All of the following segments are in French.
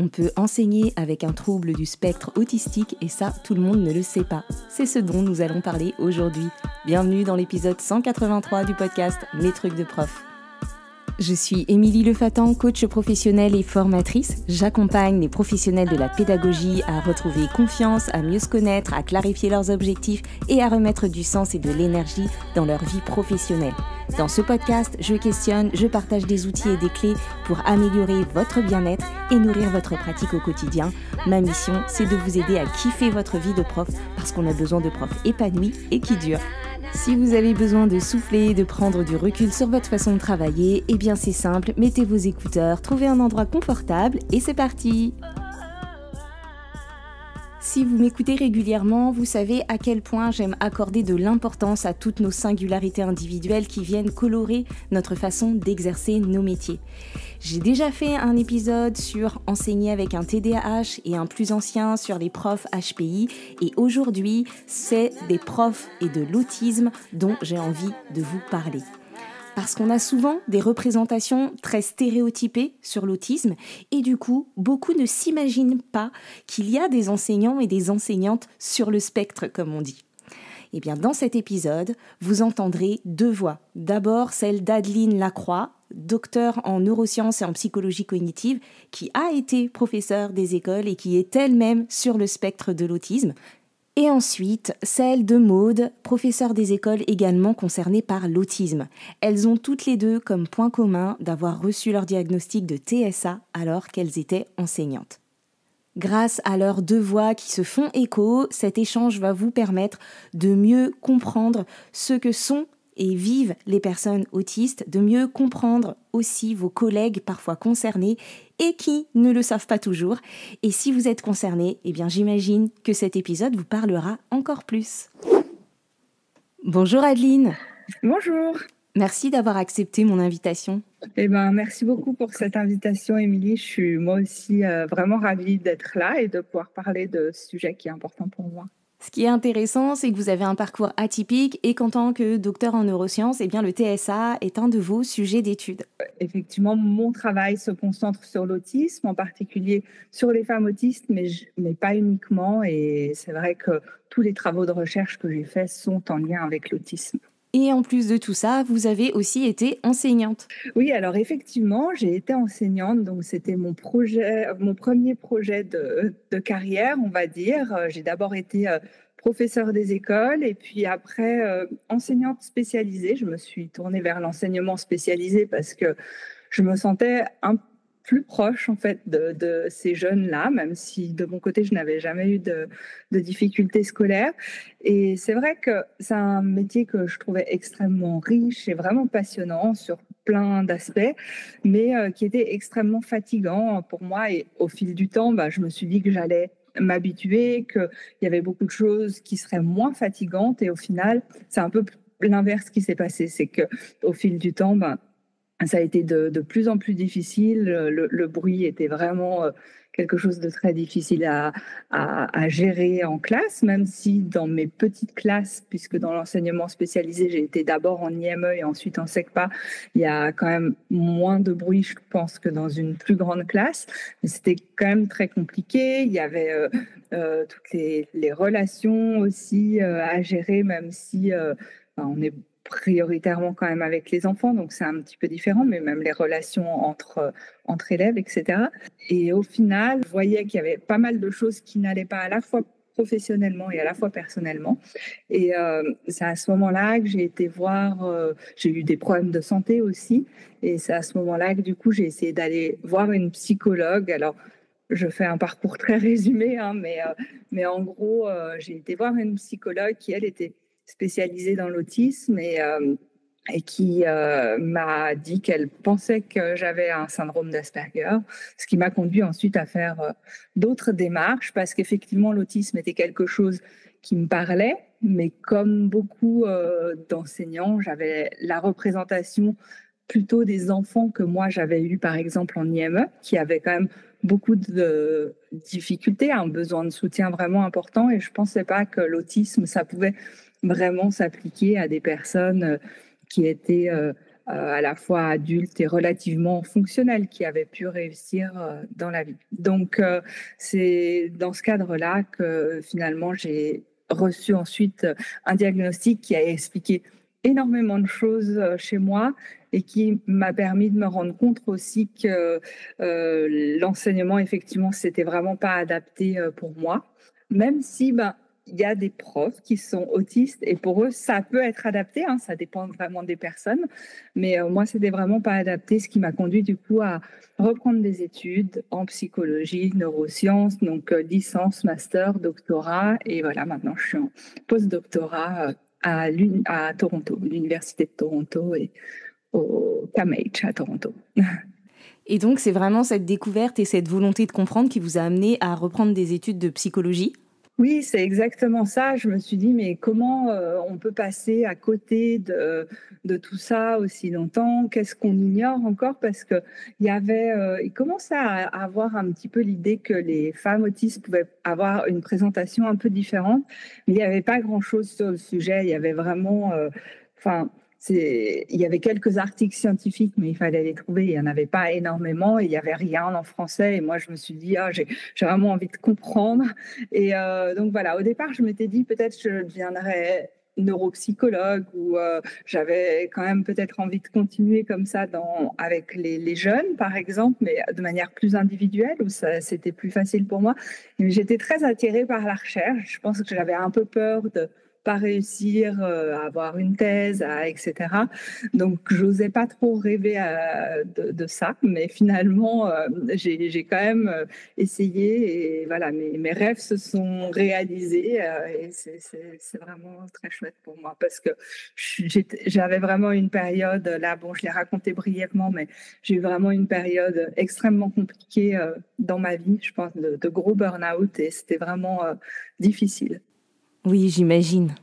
On peut enseigner avec un trouble du spectre autistique et ça, tout le monde ne le sait pas. C'est ce dont nous allons parler aujourd'hui. Bienvenue dans l'épisode 183 du podcast Mes trucs de prof. Je suis Émilie Lefatan, coach professionnelle et formatrice. J'accompagne les professionnels de la pédagogie à retrouver confiance, à mieux se connaître, à clarifier leurs objectifs et à remettre du sens et de l'énergie dans leur vie professionnelle. Dans ce podcast, je questionne, je partage des outils et des clés pour améliorer votre bien-être et nourrir votre pratique au quotidien. Ma mission, c'est de vous aider à kiffer votre vie de prof parce qu'on a besoin de profs épanouis et qui durent. Si vous avez besoin de souffler, de prendre du recul sur votre façon de travailler, eh bien c'est simple, mettez vos écouteurs, trouvez un endroit confortable et c'est parti! Si vous m'écoutez régulièrement, vous savez à quel point j'aime accorder de l'importance à toutes nos singularités individuelles qui viennent colorer notre façon d'exercer nos métiers. J'ai déjà fait un épisode sur enseigner avec un TDAH et un plus ancien sur les profs HPI et aujourd'hui, c'est des profs et de l'autisme dont j'ai envie de vous parler. Parce qu'on a souvent des représentations très stéréotypées sur l'autisme et du coup, beaucoup ne s'imaginent pas qu'il y a des enseignants et des enseignantes sur le spectre, comme on dit. Eh bien, dans cet épisode, vous entendrez deux voix. D'abord, celle d'Adeline Lacroix, docteure en neurosciences et en psychologie cognitive, qui a été professeure des écoles et qui est elle-même sur le spectre de l'autisme. Et ensuite, celle de Maude, professeure des écoles également concernées par l'autisme. Elles ont toutes les deux comme point commun d'avoir reçu leur diagnostic de TSA alors qu'elles étaient enseignantes. Grâce à leurs deux voix qui se font écho, cet échange va vous permettre de mieux comprendre ce que sont et vivent les personnes autistes, de mieux comprendre aussi vos collègues parfois concernés et qui ne le savent pas toujours. Et si vous êtes concerné, eh bien j'imagine que cet épisode vous parlera encore plus. Bonjour Adeline. Bonjour. Merci d'avoir accepté mon invitation. Merci beaucoup pour cette invitation, Émilie. Je suis moi aussi vraiment ravie d'être là et de pouvoir parler de ce sujet qui est important pour moi. Ce qui est intéressant, c'est que vous avez un parcours atypique et qu'en tant que docteur en neurosciences, eh bien, le TSA est un de vos sujets d'étude. Effectivement, mon travail se concentre sur l'autisme, en particulier sur les femmes autistes, mais pas uniquement. Et c'est vrai que tous les travaux de recherche que j'ai faits sont en lien avec l'autisme. Et en plus de tout ça, vous avez aussi été enseignante. Oui, alors effectivement, j'ai été enseignante, donc c'était mon premier projet de carrière, on va dire. J'ai d'abord été professeure des écoles et puis après enseignante spécialisée. Je me suis tournée vers l'enseignement spécialisé parce que je me sentais un plus proche en fait de ces jeunes-là, même si de mon côté je n'avais jamais eu de difficultés scolaires. Et c'est vrai que c'est un métier que je trouvais extrêmement riche et vraiment passionnant sur plein d'aspects, mais qui était extrêmement fatigant pour moi. Et au fil du temps, je me suis dit que j'allais m'habituer, qu'il y avait beaucoup de choses qui seraient moins fatigantes. Et au final, c'est un peu l'inverse qui s'est passé. C'est qu'au fil du temps, ça a été de plus en plus difficile. Le bruit était vraiment quelque chose de très difficile à gérer en classe, même si dans mes petites classes, puisque dans l'enseignement spécialisé, j'ai été d'abord en IME et ensuite en SECPA, il y a quand même moins de bruit, je pense, que dans une plus grande classe. Mais c'était quand même très compliqué. Il y avait toutes les relations aussi à gérer, même si on est prioritairement quand même avec les enfants, donc c'est un petit peu différent, mais même les relations entre élèves, etc. Et au final, je voyais qu'il y avait pas mal de choses qui n'allaient pas à la fois professionnellement et à la fois personnellement. Et c'est à ce moment-là que j'ai été voir, j'ai eu des problèmes de santé aussi, et c'est à ce moment-là que du coup j'ai essayé d'aller voir une psychologue. Alors, je fais un parcours très résumé, mais en gros, j'ai été voir une psychologue qui, elle, était spécialisée dans l'autisme et qui m'a dit qu'elle pensait que j'avais un syndrome d'Asperger, ce qui m'a conduit ensuite à faire d'autres démarches parce qu'effectivement, l'autisme était quelque chose qui me parlait, mais comme beaucoup d'enseignants, j'avais la représentation plutôt des enfants que moi j'avais eu par exemple en IME, qui avaient quand même beaucoup de difficultés, un besoin de soutien vraiment important, et je ne pensais pas que l'autisme, ça pouvait vraiment s'appliquer à des personnes qui étaient à la fois adulte et relativement fonctionnel, qui avait pu réussir dans la vie. Donc, c'est dans ce cadre-là que finalement, j'ai reçu ensuite un diagnostic qui a expliqué énormément de choses chez moi et qui m'a permis de me rendre compte aussi que l'enseignement, effectivement, c'était vraiment pas adapté pour moi, même si il y a des profs qui sont autistes et pour eux, ça peut être adapté, hein, ça dépend vraiment des personnes. Mais moi, c'était vraiment pas adapté, ce qui m'a conduit du coup à reprendre des études en psychologie, neurosciences, donc licence, master, doctorat. Et voilà, maintenant, je suis en post-doctorat à Toronto, l'Université de Toronto et au CAMH à Toronto. Et donc, c'est vraiment cette découverte et cette volonté de comprendre qui vous a amené à reprendre des études de psychologie? Oui, c'est exactement ça. Je me suis dit, mais comment on peut passer à côté de tout ça aussi longtemps? Qu'est-ce qu'on ignore encore? Parce que il commençait à avoir un petit peu l'idée que les femmes autistes pouvaient avoir une présentation un peu différente, mais il n'y avait pas grand-chose sur le sujet. Il y avait vraiment, il y avait quelques articles scientifiques, mais il fallait les trouver. Il n'y en avait pas énormément et il n'y avait rien en français. Et moi, je me suis dit, j'ai vraiment envie de comprendre. Et donc voilà, au départ, je m'étais dit peut-être je deviendrais neuropsychologue ou j'avais quand même peut-être envie de continuer comme ça avec les jeunes, par exemple, mais de manière plus individuelle, où c'était plus facile pour moi. Mais j'étais très attirée par la recherche. Je pense que j'avais un peu peur de pas réussir à avoir une thèse, etc. Donc, j'osais pas trop rêver de ça, mais finalement, j'ai quand même essayé et voilà, mes rêves se sont réalisés et c'est vraiment très chouette pour moi parce que j'avais vraiment une période, là, bon, je l'ai raconté brièvement, mais j'ai eu vraiment une période extrêmement compliquée dans ma vie, je pense, de gros burn-out et c'était vraiment difficile. Oui, j'imagine.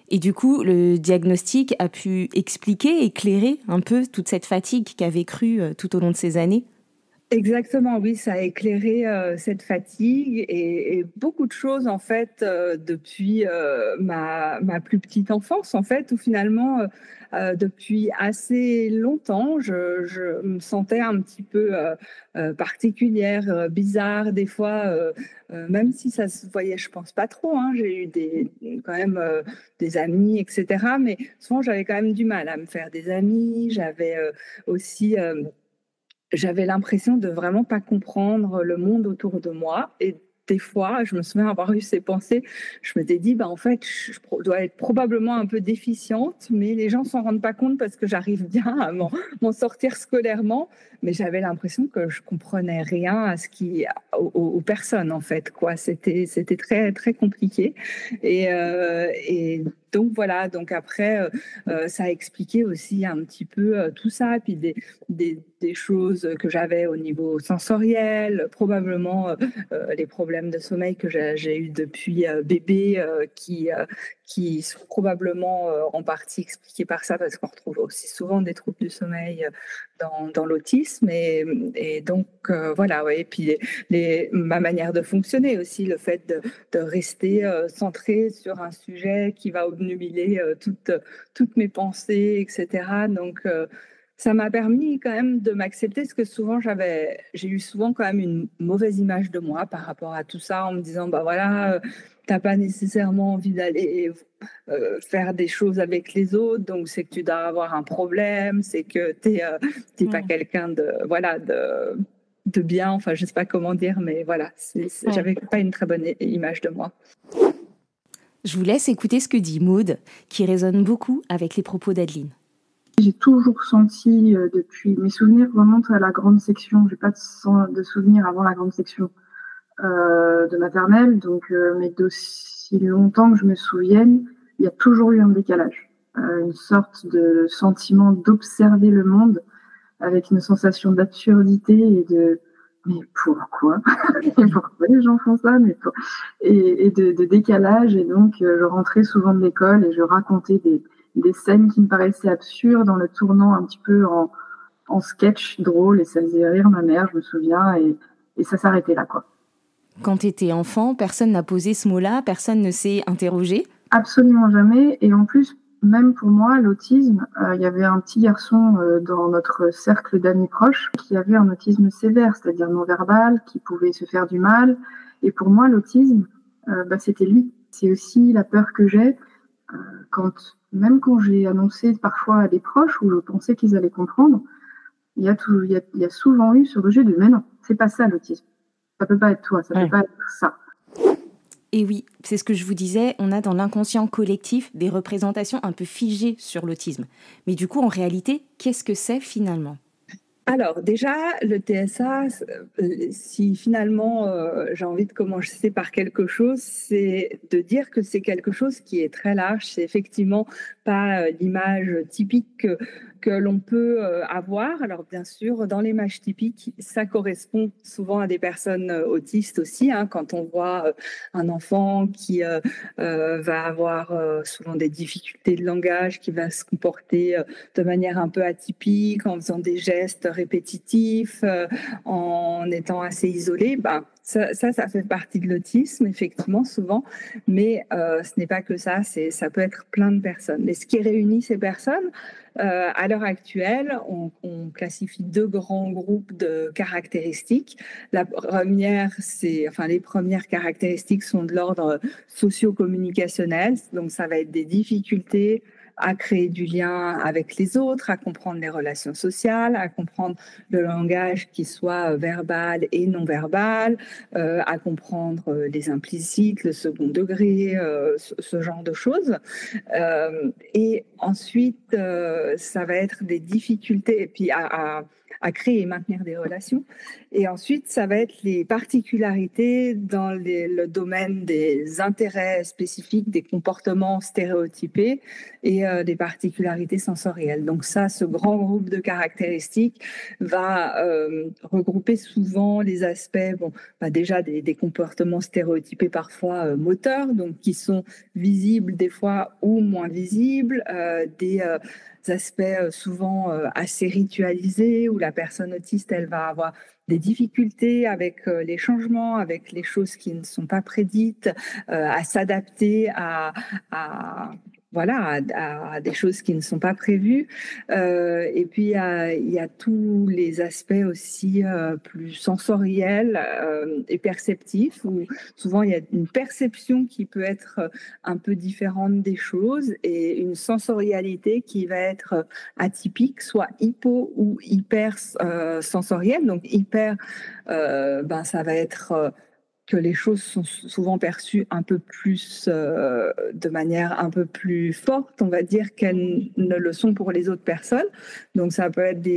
Et du coup, le diagnostic a pu expliquer, éclairer un peu toute cette fatigue qu'avait crue tout au long de ces années? Exactement, oui, ça a éclairé cette fatigue et beaucoup de choses en fait depuis ma plus petite enfance en fait, où finalement depuis assez longtemps, je me sentais un petit peu particulière, bizarre des fois, même si ça se voyait, je pense pas trop. Hein, j'ai eu quand même des amis, etc. Mais souvent j'avais quand même du mal à me faire des amis. J'avais aussi j'avais l'impression de vraiment pas comprendre le monde autour de moi et des fois, je me souviens avoir eu ces pensées, je m'étais dit: en fait, je dois être probablement un peu déficiente, mais les gens s'en rendent pas compte parce que j'arrive bien à m'en sortir scolairement». Mais j'avais l'impression que je comprenais rien à aux personnes, en fait, quoi. C'était très, très compliqué et donc voilà, donc après, ça a expliqué aussi un petit peu tout ça, puis des choses que j'avais au niveau sensoriel, probablement les problèmes de sommeil que j'ai eu depuis bébé qui sont probablement en partie expliqués par ça parce qu'on retrouve aussi souvent des troubles du sommeil dans l'autisme et donc voilà, ouais. Et puis ma manière de fonctionner aussi, le fait de rester centré sur un sujet qui va obnubiler toutes mes pensées, etc. Donc ça m'a permis quand même de m'accepter parce que souvent j'ai eu souvent quand même une mauvaise image de moi par rapport à tout ça en me disant voilà, t'as pas nécessairement envie d'aller faire des choses avec les autres, donc c'est que tu dois avoir un problème, c'est que t'es pas quelqu'un de bien, enfin je sais pas comment dire, mais voilà, j'avais pas une très bonne image de moi. Je vous laisse écouter ce que dit Maude, qui résonne beaucoup avec les propos d'Adeline. J'ai toujours senti, depuis mes souvenirs remontent à la grande section. J'ai pas de souvenirs avant la grande section de maternelle, donc mais d'aussi longtemps que je me souvienne, il y a toujours eu un décalage, une sorte de sentiment d'observer le monde avec une sensation d'absurdité et de mais pourquoi pourquoi les gens font ça et de décalage. Et donc je rentrais souvent de l'école et je racontais des scènes qui me paraissaient absurdes en le tournant un petit peu en sketch drôle et ça faisait rire ma mère, je me souviens, et ça s'arrêtait là, quoi. Quand tu étais enfant, personne n'a posé ce mot-là, personne ne s'est interrogé? Absolument jamais, et en plus, même pour moi, l'autisme, il y avait un petit garçon dans notre cercle d'amis proches qui avait un autisme sévère, c'est-à-dire non-verbal, qui pouvait se faire du mal. Et pour moi, l'autisme, c'était lui. C'est aussi la peur que j'ai même quand j'ai annoncé parfois à des proches où je pensais qu'ils allaient comprendre, il y a souvent eu ce rejet de mais non, c'est pas ça l'autisme. Ça peut pas être toi, ça peut pas être ça. Et oui, c'est ce que je vous disais, on a dans l'inconscient collectif des représentations un peu figées sur l'autisme. Mais du coup, en réalité, qu'est-ce que c'est finalement ? Alors déjà, le TSA, si finalement j'ai envie de commencer par quelque chose, c'est de dire que c'est quelque chose qui est très large. C'est effectivement pas l'image typique que l'on peut avoir. Alors bien sûr, dans l'image typique, ça correspond souvent à des personnes autistes aussi. Quand on voit un enfant qui va avoir souvent des difficultés de langage, qui va se comporter de manière un peu atypique, en faisant des gestes répétitifs, en étant assez isolé, ça fait partie de l'autisme, effectivement, souvent, mais ce n'est pas que ça, ça peut être plein de personnes. Mais ce qui réunit ces personnes, à l'heure actuelle, on classifie 2 grands groupes de caractéristiques. La première, les premières caractéristiques sont de l'ordre socio-communicationnel, donc ça va être des difficultés à créer du lien avec les autres, à comprendre les relations sociales, à comprendre le langage qui soit verbal et non verbal, à comprendre les implicites, le second degré, ce genre de choses. Et ensuite, ça va être des difficultés, et puis à créer et maintenir des relations. Et ensuite, ça va être les particularités dans le domaine des intérêts spécifiques, des comportements stéréotypés et des particularités sensorielles. Donc ça, ce grand groupe de caractéristiques va regrouper souvent les aspects, déjà des comportements stéréotypés parfois moteurs, donc qui sont visibles des fois ou moins visibles, des aspects souvent assez ritualisés, où la personne autiste, elle va avoir des difficultés avec les changements, avec les choses qui ne sont pas prédites, à s'adapter à des choses qui ne sont pas prévues. Et puis, il y a tous les aspects aussi plus sensoriels et perceptifs, où souvent il y a une perception qui peut être un peu différente des choses et une sensorialité qui va être atypique, soit hypo ou hyper sensorielle. Donc, hyper, ça va être que les choses sont souvent perçues un peu plus, de manière un peu plus forte, on va dire, qu'elles ne le sont pour les autres personnes. Donc, ça peut être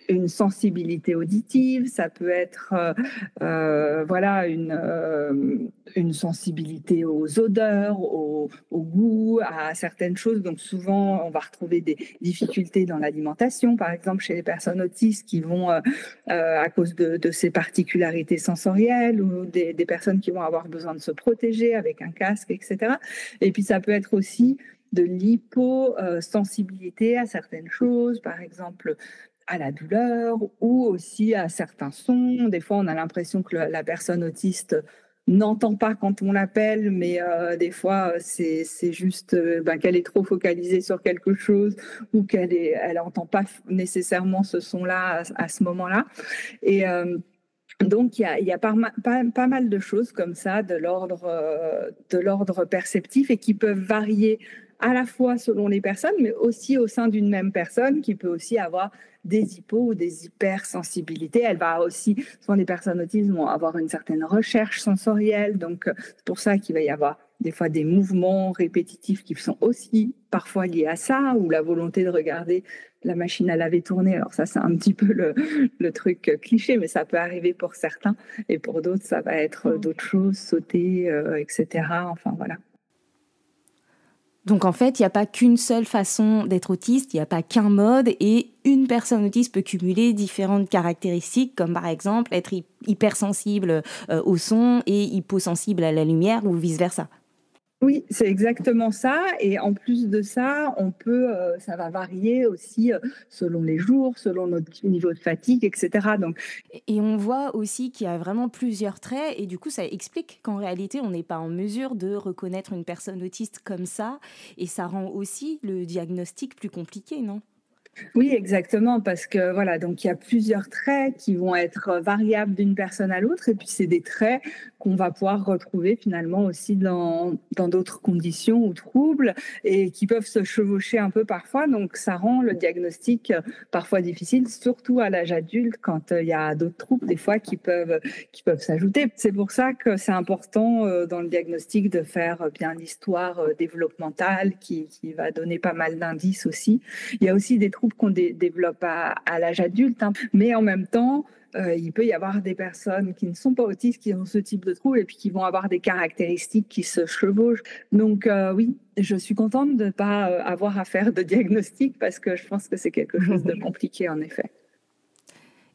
une sensibilité auditive, ça peut être une sensibilité aux odeurs, au goût, à certaines choses. Donc souvent, on va retrouver des difficultés dans l'alimentation, par exemple chez les personnes autistes qui vont, à cause de ces particularités sensorielles, ou des personnes qui vont avoir besoin de se protéger avec un casque, etc. Et puis ça peut être aussi de l'hyposensibilité à certaines choses, par exemple à la douleur ou aussi à certains sons. Des fois, on a l'impression que la personne autiste n'entend pas quand on l'appelle, mais des fois, c'est juste qu'elle est trop focalisée sur quelque chose ou elle n'entend pas nécessairement ce son-là à ce moment-là. Et donc, il y a pas mal de choses comme ça de l'ordre perceptif et qui peuvent varier à la fois selon les personnes, mais aussi au sein d'une même personne qui peut aussi avoir des hypos ou des hypersensibilités. Elle va aussi, souvent les personnes autistes vont avoir une certaine recherche sensorielle, donc c'est pour ça qu'il va y avoir des fois des mouvements répétitifs qui sont aussi parfois liés à ça, ou la volonté de regarder la machine à laver tourner. Alors ça, c'est un petit peu le truc cliché, mais ça peut arriver pour certains, et pour d'autres, ça va être d'autres choses, sauter, etc. Enfin, voilà. Donc en fait, il n'y a pas qu'une seule façon d'être autiste, il n'y a pas qu'un mode, et une personne autiste peut cumuler différentes caractéristiques, comme par exemple être hypersensible au son et hyposensible à la lumière, ou vice-versa. Oui, c'est exactement ça. Et en plus de ça, ça va varier aussi selon les jours, selon notre niveau de fatigue, etc. Donc, Et on voit aussi qu'il y a vraiment plusieurs traits et du coup ça explique qu'en réalité on n'est pas en mesure de reconnaître une personne autiste comme ça et ça rend aussi le diagnostic plus compliqué, non? oui, exactement, parce que voilà, donc il y a plusieurs traits qui vont être variables d'une personne à l'autre, et puis c'est des traits qu'on va pouvoir retrouver finalement aussi dans d'autres conditions ou troubles, et qui peuvent se chevaucher un peu parfois, donc ça rend le diagnostic parfois difficile, surtout à l'âge adulte, quand il y a d'autres troubles des fois qui peuvent s'ajouter. C'est pour ça que c'est important dans le diagnostic de faire bien l'histoire développementale qui va donner pas mal d'indices aussi. Il y a aussi des troubles qu'on développe à l'âge adulte, hein. Mais en même temps, il peut y avoir des personnes qui ne sont pas autistes, qui ont ce type de trouble et puis qui vont avoir des caractéristiques qui se chevauchent. Donc oui, je suis contente de ne pas avoir à faire de diagnostic parce que je pense que c'est quelque chose de compliqué en effet.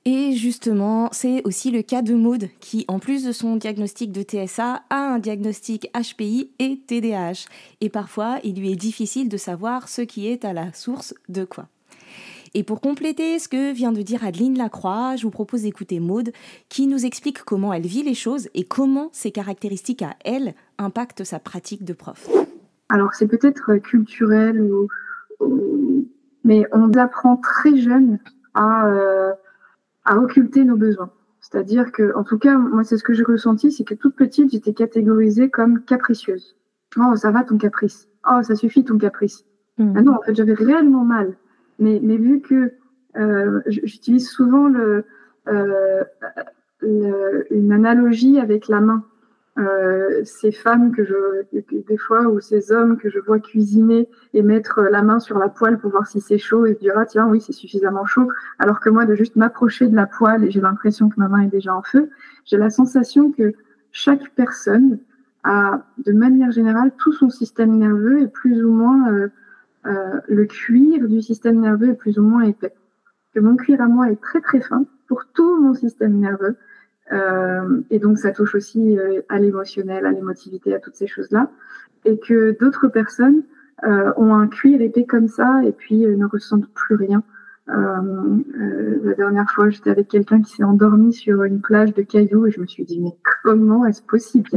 Et justement, c'est aussi le cas de Maud, qui, en plus de son diagnostic de TSA, a un diagnostic HPI et TDAH. Et parfois, il lui est difficile de savoir ce qui est à la source de quoi. Et pour compléter ce que vient de dire Adeline Lacroix, je vous propose d'écouter Maud, qui nous explique comment elle vit les choses et comment ses caractéristiques à elle impactent sa pratique de prof. Alors, c'est peut-être culturel, mais on apprend très jeune à occulter nos besoins. C'est-à-dire que, en tout cas, moi, c'est ce que j'ai ressenti, c'est que toute petite, j'étais catégorisée comme capricieuse. Oh, ça va ton caprice. Oh, ça suffit ton caprice. Ah non, en fait, j'avais réellement mal. Mais vu que j'utilise souvent une analogie avec la main. Ces femmes des fois, ou ces hommes que je vois cuisiner et mettre la main sur la poêle pour voir si c'est chaud et dire, ah tiens, oui, c'est suffisamment chaud. Alors que moi, de juste m'approcher de la poêle et j'ai l'impression que ma main est déjà en feu, j'ai la sensation que chaque personne a, de manière générale, tout son système nerveux est plus ou moins, le cuir du système nerveux est plus ou moins épais. Que mon cuir à moi est très très fin pour tout mon système nerveux. Et donc, ça touche aussi à l'émotionnel, à l'émotivité, à toutes ces choses-là. Et que d'autres personnes ont un cuir épais comme ça et puis ne ressentent plus rien. La dernière fois, j'étais avec quelqu'un qui s'est endormi sur une plage de cailloux et je me suis dit, mais comment est-ce possible?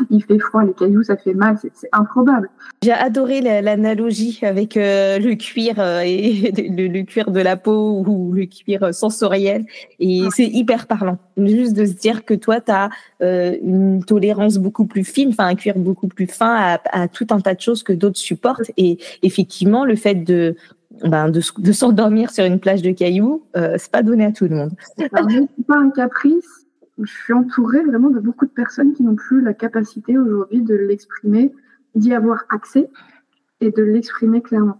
Il fait froid, les cailloux, ça fait mal, c'est improbable. J'ai adoré l'analogie avec le cuir et le cuir de la peau ou le cuir sensoriel. Et c'est hyper parlant. Juste de se dire que toi, tu as une tolérance beaucoup plus fine, enfin un cuir beaucoup plus fin à tout un tas de choses que d'autres supportent. Et effectivement, le fait de s'endormir sur une plage de cailloux, c'est pas donné à tout le monde. C'est pas un caprice. Je suis entourée vraiment de beaucoup de personnes qui n'ont plus la capacité aujourd'hui de l'exprimer, d'y avoir accès et de l'exprimer clairement.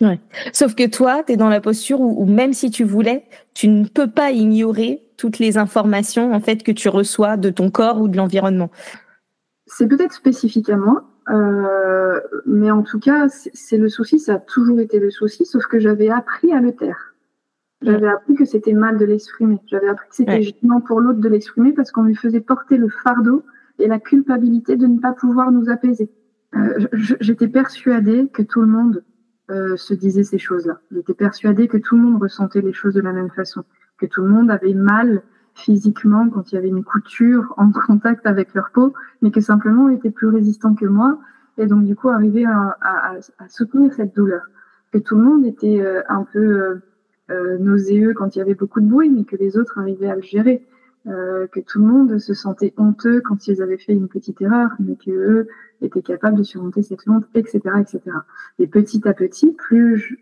Ouais. Sauf que toi, tu es dans la posture où même si tu voulais, tu ne peux pas ignorer toutes les informations en fait que tu reçois de ton corps ou de l'environnement. C'est peut-être spécifique à moi, mais en tout cas, c'est le souci, ça a toujours été le souci, sauf que j'avais appris à le taire. J'avais appris que c'était mal de l'exprimer. J'avais appris que c'était gênant pour l'autre de l'exprimer parce qu'on lui faisait porter le fardeau et la culpabilité de ne pas pouvoir nous apaiser. J'étais persuadée que tout le monde se disait ces choses-là. J'étais persuadée que tout le monde ressentait les choses de la même façon, que tout le monde avait mal physiquement quand il y avait une couture en contact avec leur peau, mais que simplement on était plus résistant que moi et donc du coup arriver à soutenir cette douleur. Que tout le monde était un peu nauséeux quand il y avait beaucoup de bruit, mais que les autres arrivaient à le gérer. Que tout le monde se sentait honteux quand ils avaient fait une petite erreur, mais qu'eux étaient capables de surmonter cette honte, etc., etc. Et petit à petit, plus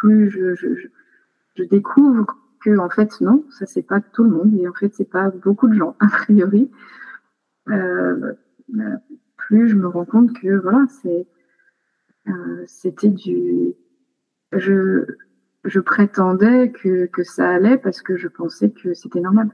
je découvre que en fait non, ça c'est pas tout le monde, et en fait c'est pas beaucoup de gens a priori. Plus je me rends compte que voilà, c'était du je prétendais que ça allait parce que je pensais que c'était normal.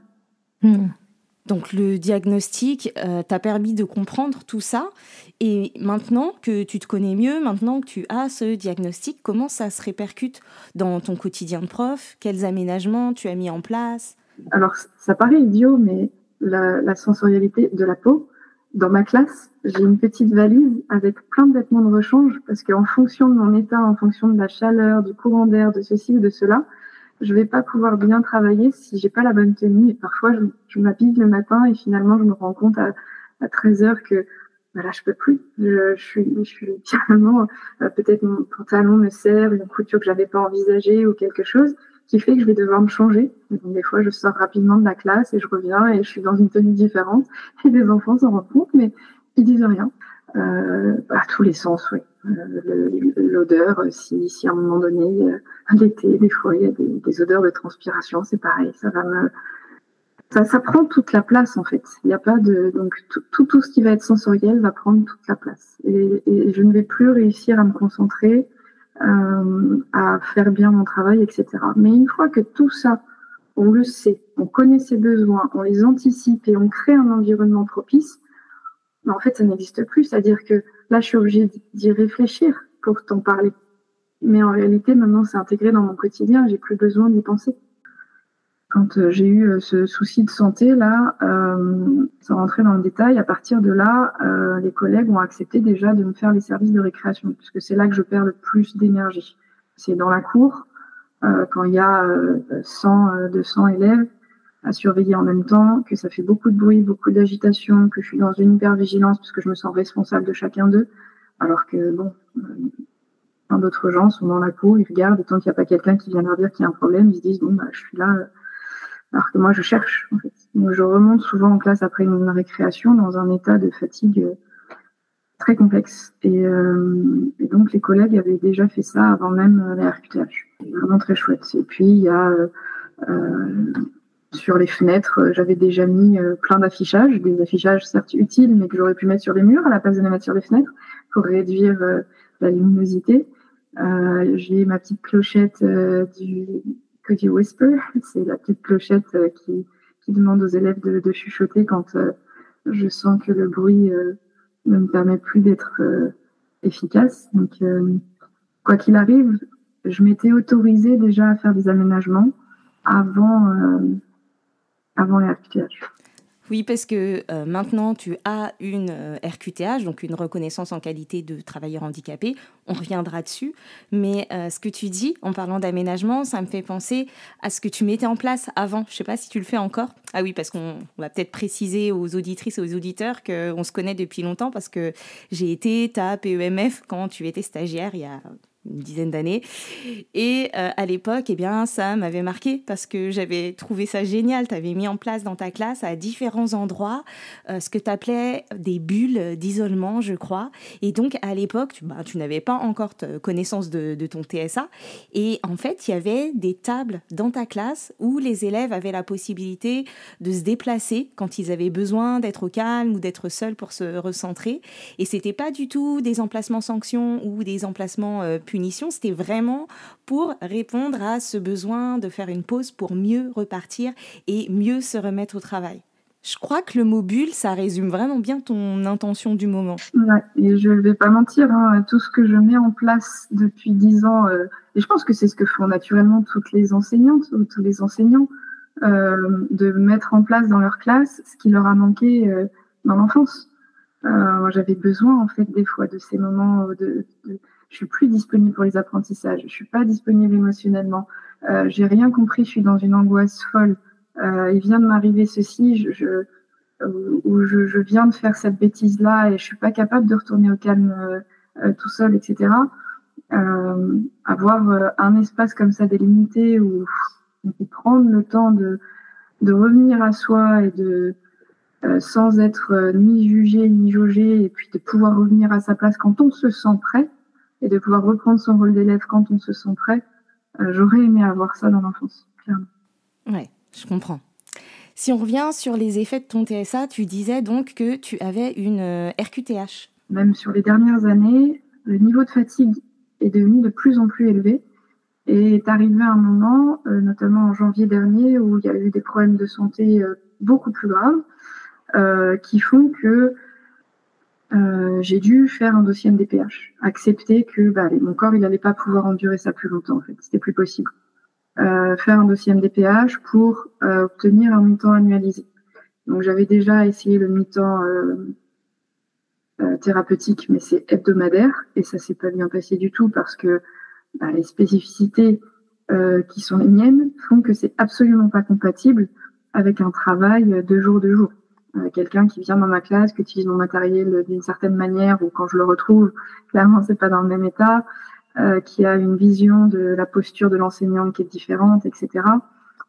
Donc le diagnostic t'a permis de comprendre tout ça et maintenant que tu te connais mieux, maintenant que tu as ce diagnostic, comment ça se répercute dans ton quotidien de prof? Quels aménagements tu as mis en place? Alors ça paraît idiot, mais la sensorialité de la peau, dans ma classe, j'ai une petite valise avec plein de vêtements de rechange parce qu'en fonction de mon état, en fonction de la chaleur, du courant d'air, de ceci ou de cela, je vais pas pouvoir bien travailler si j'ai pas la bonne tenue. Et parfois, je m'habille le matin et finalement, je me rends compte à 13 heures que là, je peux plus. Je suis finalement, peut-être mon pantalon me serre, une couture que j'avais pas envisagée ou quelque chose qui fait que je vais devoir me changer. Donc, des fois, je sors rapidement de la classe et je reviens et je suis dans une tenue différente. Et les enfants s'en rendent compte, mais ils disent rien. À tous les sens, oui. L'odeur, si à un moment donné, l'été, des fois, il y a des odeurs de transpiration, c'est pareil. Ça prend toute la place, en fait. Il n'y a pas de, donc, tout ce qui va être sensoriel va prendre toute la place. Et je ne vais plus réussir à me concentrer, à faire bien mon travail, etc. Mais une fois que tout ça, on le sait, on connaît ses besoins, on les anticipe et on crée un environnement propice, mais en fait, ça n'existe plus. C'est-à-dire que là, je suis obligée d'y réfléchir pour t'en parler. Mais en réalité, maintenant, c'est intégré dans mon quotidien. J'ai plus besoin d'y penser. Quand j'ai eu ce souci de santé, là, sans rentrer dans le détail, à partir de là, les collègues ont accepté déjà de me faire les services de récréation, puisque c'est là que je perds le plus d'énergie. C'est dans la cour, quand il y a 100, 200 élèves à surveiller en même temps, que ça fait beaucoup de bruit, beaucoup d'agitation, que je suis dans une hypervigilance parce que je me sens responsable de chacun d'eux, alors que, bon, plein d'autres gens sont dans la cour, ils regardent, et tant qu'il n'y a pas quelqu'un qui vient leur dire qu'il y a un problème, ils se disent, bon, bah, je suis là, alors que moi, je cherche, en fait. Donc, je remonte souvent en classe après une récréation dans un état de fatigue très complexe. Et donc, les collègues avaient déjà fait ça avant même la RQTH. C'est vraiment très chouette. Et puis, il y a sur les fenêtres, j'avais déjà mis plein d'affichages, des affichages certes utiles, mais que j'aurais pu mettre sur les murs à la place de les mettre sur les fenêtres pour réduire la luminosité. J'ai ma petite clochette du Cody Whisper, c'est la petite clochette qui demande aux élèves de chuchoter quand je sens que le bruit ne me permet plus d'être efficace. Donc, quoi qu'il arrive, je m'étais autorisée déjà à faire des aménagements avant les RQTH. Oui, parce que maintenant, tu as une RQTH, donc une reconnaissance en qualité de travailleur handicapé. On reviendra dessus. Mais ce que tu dis en parlant d'aménagement, ça me fait penser à ce que tu mettais en place avant. Je ne sais pas si tu le fais encore. Ah oui, parce qu'on va peut-être préciser aux auditrices et aux auditeurs qu'on se connaît depuis longtemps parce que j'ai été ta PEMF quand tu étais stagiaire il y a une dizaine d'années. Et à l'époque, eh bien, ça m'avait marqué parce que j'avais trouvé ça génial. Tu avais mis en place dans ta classe à différents endroits ce que tu appelais des bulles d'isolement, je crois. Et donc, à l'époque, tu n'avais pas encore connaissance de ton TSA. Et en fait, il y avait des tables dans ta classe où les élèves avaient la possibilité de se déplacer quand ils avaient besoin d'être au calme ou d'être seuls pour se recentrer. Et c'était pas du tout des emplacements sanctions ou des emplacements punition, c'était vraiment pour répondre à ce besoin de faire une pause pour mieux repartir et mieux se remettre au travail. Je crois que le mot bulle, ça résume vraiment bien ton intention du moment. Ouais, et je ne vais pas mentir, tout ce que je mets en place depuis 10 ans, et je pense que c'est ce que font naturellement toutes les enseignantes ou tous les enseignants, de mettre en place dans leur classe ce qui leur a manqué dans l'enfance. Moi, j'avais besoin, en fait, des fois, de ces moments je suis plus disponible pour les apprentissages, je suis pas disponible émotionnellement, j'ai rien compris, je suis dans une angoisse folle, il vient de m'arriver ceci, je viens de faire cette bêtise-là et je suis pas capable de retourner au calme tout seul, etc. Avoir un espace comme ça délimité où on peut prendre le temps de revenir à soi et sans être ni jugé ni jaugé, et puis de pouvoir revenir à sa place quand on se sent prêt et de pouvoir reprendre son rôle d'élève quand on se sent prêt. J'aurais aimé avoir ça dans l'enfance, clairement. Ouais, je comprends. Si on revient sur les effets de ton TSA, tu disais donc que tu avais une RQTH. Même sur les dernières années, le niveau de fatigue est devenu de plus en plus élevé et est arrivé à un moment, notamment en janvier dernier, où il y a eu des problèmes de santé beaucoup plus graves qui font que j'ai dû faire un dossier MDPH, accepter que mon corps il n'allait pas pouvoir endurer ça plus longtemps, en fait, c'était plus possible. Faire un dossier MDPH pour obtenir un mi-temps annualisé. Donc j'avais déjà essayé le mi-temps thérapeutique, mais c'est hebdomadaire et ça s'est pas bien passé du tout parce que les spécificités qui sont les miennes font que c'est absolument pas compatible avec un travail de jour. Quelqu'un qui vient dans ma classe, qui utilise mon matériel d'une certaine manière, ou quand je le retrouve, clairement c'est pas dans le même état, qui a une vision de la posture de l'enseignante qui est différente, etc.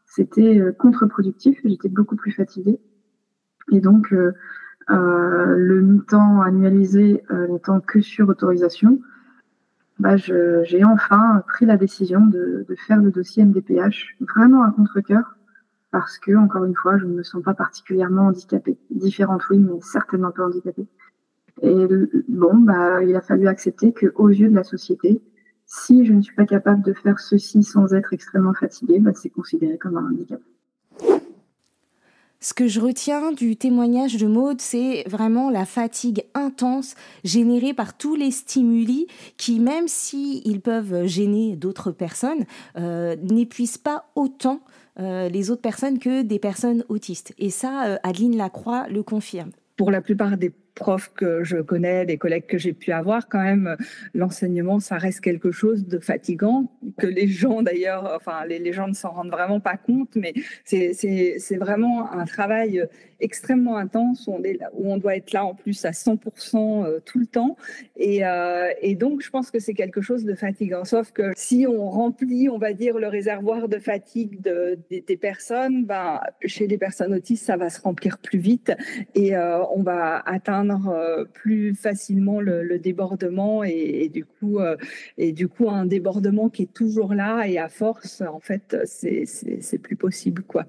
C'était contre-productif, j'étais beaucoup plus fatiguée. Et donc, le mi-temps annualisé n'étant que sur autorisation, j'ai enfin pris la décision de faire le dossier MDPH, vraiment à contre-cœur, parce que, encore une fois, je ne me sens pas particulièrement handicapée. Différente, oui, mais certainement pas handicapée. Et il a fallu accepter qu'aux yeux de la société, si je ne suis pas capable de faire ceci sans être extrêmement fatiguée, c'est considéré comme un handicap. Ce que je retiens du témoignage de Maud, c'est vraiment la fatigue intense générée par tous les stimuli qui, même s'ils peuvent gêner d'autres personnes, n'épuisent pas autant les autres personnes que des personnes autistes. Et ça, Adeline Lacroix le confirme. Pour la plupart des profs que je connais, des collègues que j'ai pu avoir, quand même, l'enseignement, ça reste quelque chose de fatigant, que les gens d'ailleurs, enfin, les gens ne s'en rendent vraiment pas compte, mais c'est vraiment un travail extrêmement intense où on doit être là en plus à 100% tout le temps. Et donc, je pense que c'est quelque chose de fatigant. Sauf que si on remplit, on va dire, le réservoir de fatigue des personnes, chez les personnes autistes, ça va se remplir plus vite et on va atteindre plus facilement le débordement et du coup un débordement qui est toujours là et à force, en fait, c'est plus possible, quoi.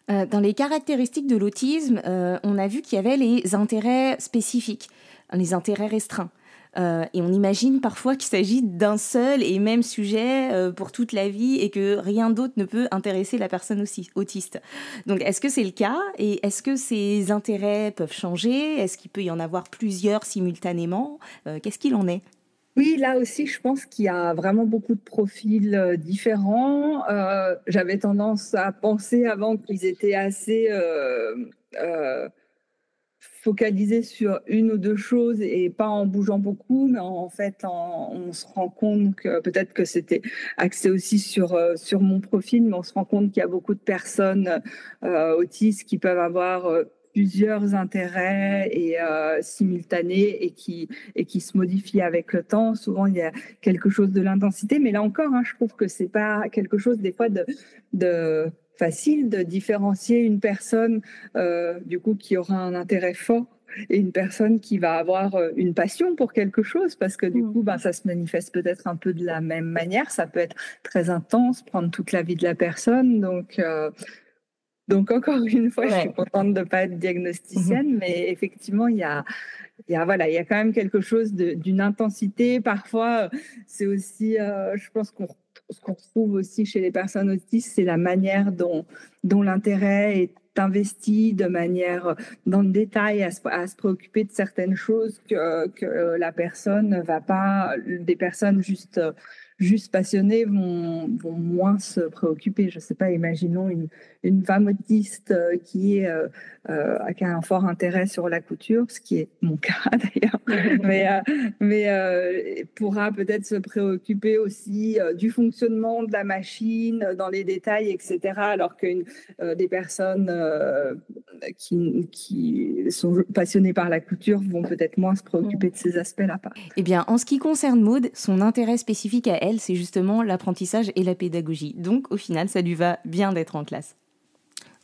Dans les caractéristiques de l'autisme, on a vu qu'il y avait les intérêts spécifiques, les intérêts restreints. Et on imagine parfois qu'il s'agit d'un seul et même sujet pour toute la vie et que rien d'autre ne peut intéresser la personne aussi autiste. Donc, est-ce que c'est le cas? Et est-ce que ces intérêts peuvent changer? Est-ce qu'il peut y en avoir plusieurs simultanément? Qu'est-ce qu'il en est? Oui, là aussi, je pense qu'il y a vraiment beaucoup de profils différents. J'avais tendance à penser avant qu'ils étaient assez focalisés sur une ou deux choses et pas en bougeant beaucoup, mais en fait, on se rend compte que peut-être que c'était axé aussi sur mon profil, mais on se rend compte qu'il y a beaucoup de personnes autistes qui peuvent avoir plusieurs intérêts et simultanés et qui se modifient avec le temps. Souvent, il y a quelque chose de l'intensité, mais là encore, je trouve que c'est pas quelque chose des fois de facile de différencier une personne du coup qui aura un intérêt fort et une personne qui va avoir une passion pour quelque chose, parce que du coup ça se manifeste peut-être un peu de la même manière, ça peut être très intense, prendre toute la vie de la personne, donc encore une fois, je suis contente de ne pas être diagnosticienne, mais effectivement, il y a quand même quelque chose d'une intensité. Parfois, c'est aussi, je pense ce qu'on retrouve aussi chez les personnes autistes, c'est la manière dont l'intérêt est investi de manière dans le détail à se préoccuper de certaines choses que la personne ne va pas, des personnes juste passionnées vont moins se préoccuper. Je ne sais pas, imaginons une femme autiste qui a un fort intérêt sur la couture, ce qui est mon cas d'ailleurs, mais pourra peut-être se préoccuper aussi du fonctionnement de la machine, dans les détails, etc. Alors que des personnes qui sont passionnées par la couture vont peut-être moins se préoccuper de ces aspects-là. Eh bien, en ce qui concerne Maud, son intérêt spécifique à elle, c'est justement l'apprentissage et la pédagogie. Donc, au final, ça lui va bien d'être en classe.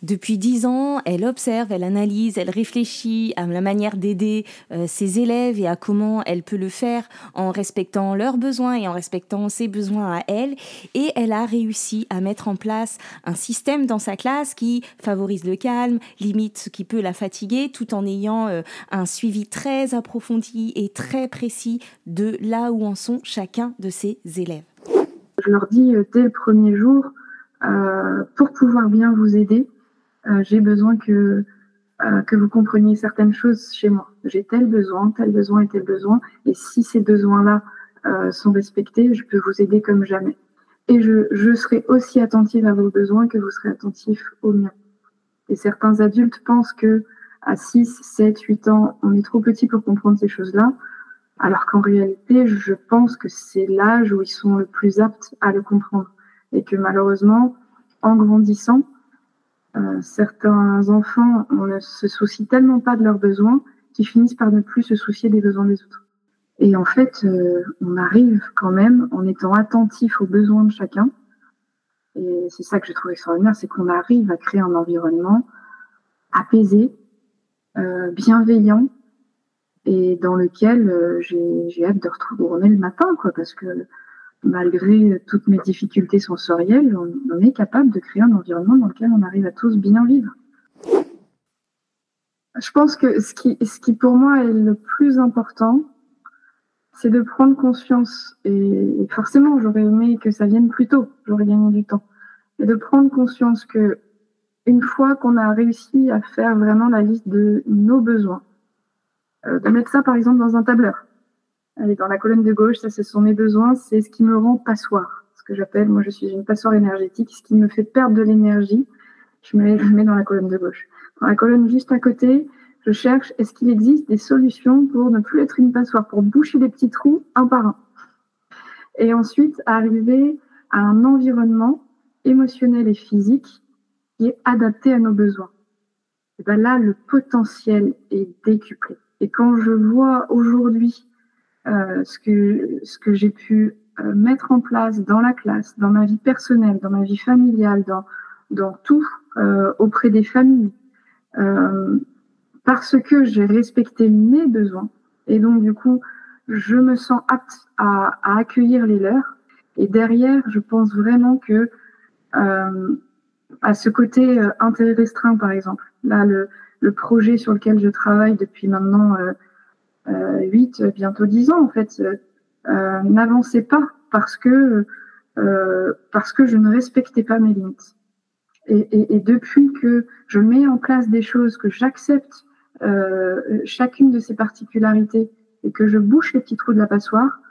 Depuis 10 ans, elle observe, elle analyse, elle réfléchit à la manière d'aider ses élèves et à comment elle peut le faire en respectant leurs besoins et en respectant ses besoins à elle. Et elle a réussi à mettre en place un système dans sa classe qui favorise le calme, limite ce qui peut la fatiguer, tout en ayant un suivi très approfondi et très précis de là où en sont chacun de ses élèves. Je leur dis dès le premier jour, pour pouvoir bien vous aider, j'ai besoin que vous compreniez certaines choses chez moi. J'ai tel besoin et tel besoin. Et si ces besoins-là sont respectés, je peux vous aider comme jamais. Et je serai aussi attentive à vos besoins que vous serez attentif aux miens. Et certains adultes pensent que à 6, 7, 8 ans, on est trop petit pour comprendre ces choses-là, alors qu'en réalité, je pense que c'est l'âge où ils sont le plus aptes à le comprendre. Et que malheureusement, en grandissant, certains enfants, on ne se soucie tellement pas de leurs besoins qu'ils finissent par ne plus se soucier des besoins des autres. Et en fait, on arrive quand même, en étant attentif aux besoins de chacun, et c'est ça que je trouve extraordinaire, c'est qu'on arrive à créer un environnement apaisé, bienveillant, et dans lequel j'ai hâte de retourner le matin, quoi, parce que malgré toutes mes difficultés sensorielles, on est capable de créer un environnement dans lequel on arrive à tous bien vivre. Je pense que ce qui pour moi est le plus important, c'est de prendre conscience, et forcément j'aurais aimé que ça vienne plus tôt, j'aurais gagné du temps, et de prendre conscience que une fois qu'on a réussi à faire vraiment la liste de nos besoins, de mettre ça par exemple dans un tableur. Allez, dans la colonne de gauche, ça ce sont mes besoins, c'est ce qui me rend passoire, ce que j'appelle, moi je suis une passoire énergétique, ce qui me fait perdre de l'énergie, je mets dans la colonne de gauche. Dans la colonne juste à côté, je cherche, est-ce qu'il existe des solutions pour ne plus être une passoire, pour boucher les petits trous un par un. Et ensuite, arriver à un environnement émotionnel et physique qui est adapté à nos besoins. Et ben là, le potentiel est décuplé. Et quand je vois aujourd'hui ce que j'ai pu mettre en place dans la classe, dans ma vie personnelle, dans ma vie familiale, dans tout, auprès des familles, parce que j'ai respecté mes besoins, et donc du coup, je me sens apte à accueillir les leurs. Et derrière, je pense vraiment que à ce côté intérêt restreint, par exemple, là, le projet sur lequel je travaille depuis maintenant 8, bientôt 10 ans, en fait, n'avançait pas parce que je ne respectais pas mes limites. Et depuis que je mets en place des choses, que j'accepte chacune de ces particularités et que je bouche les petits trous de la passoire,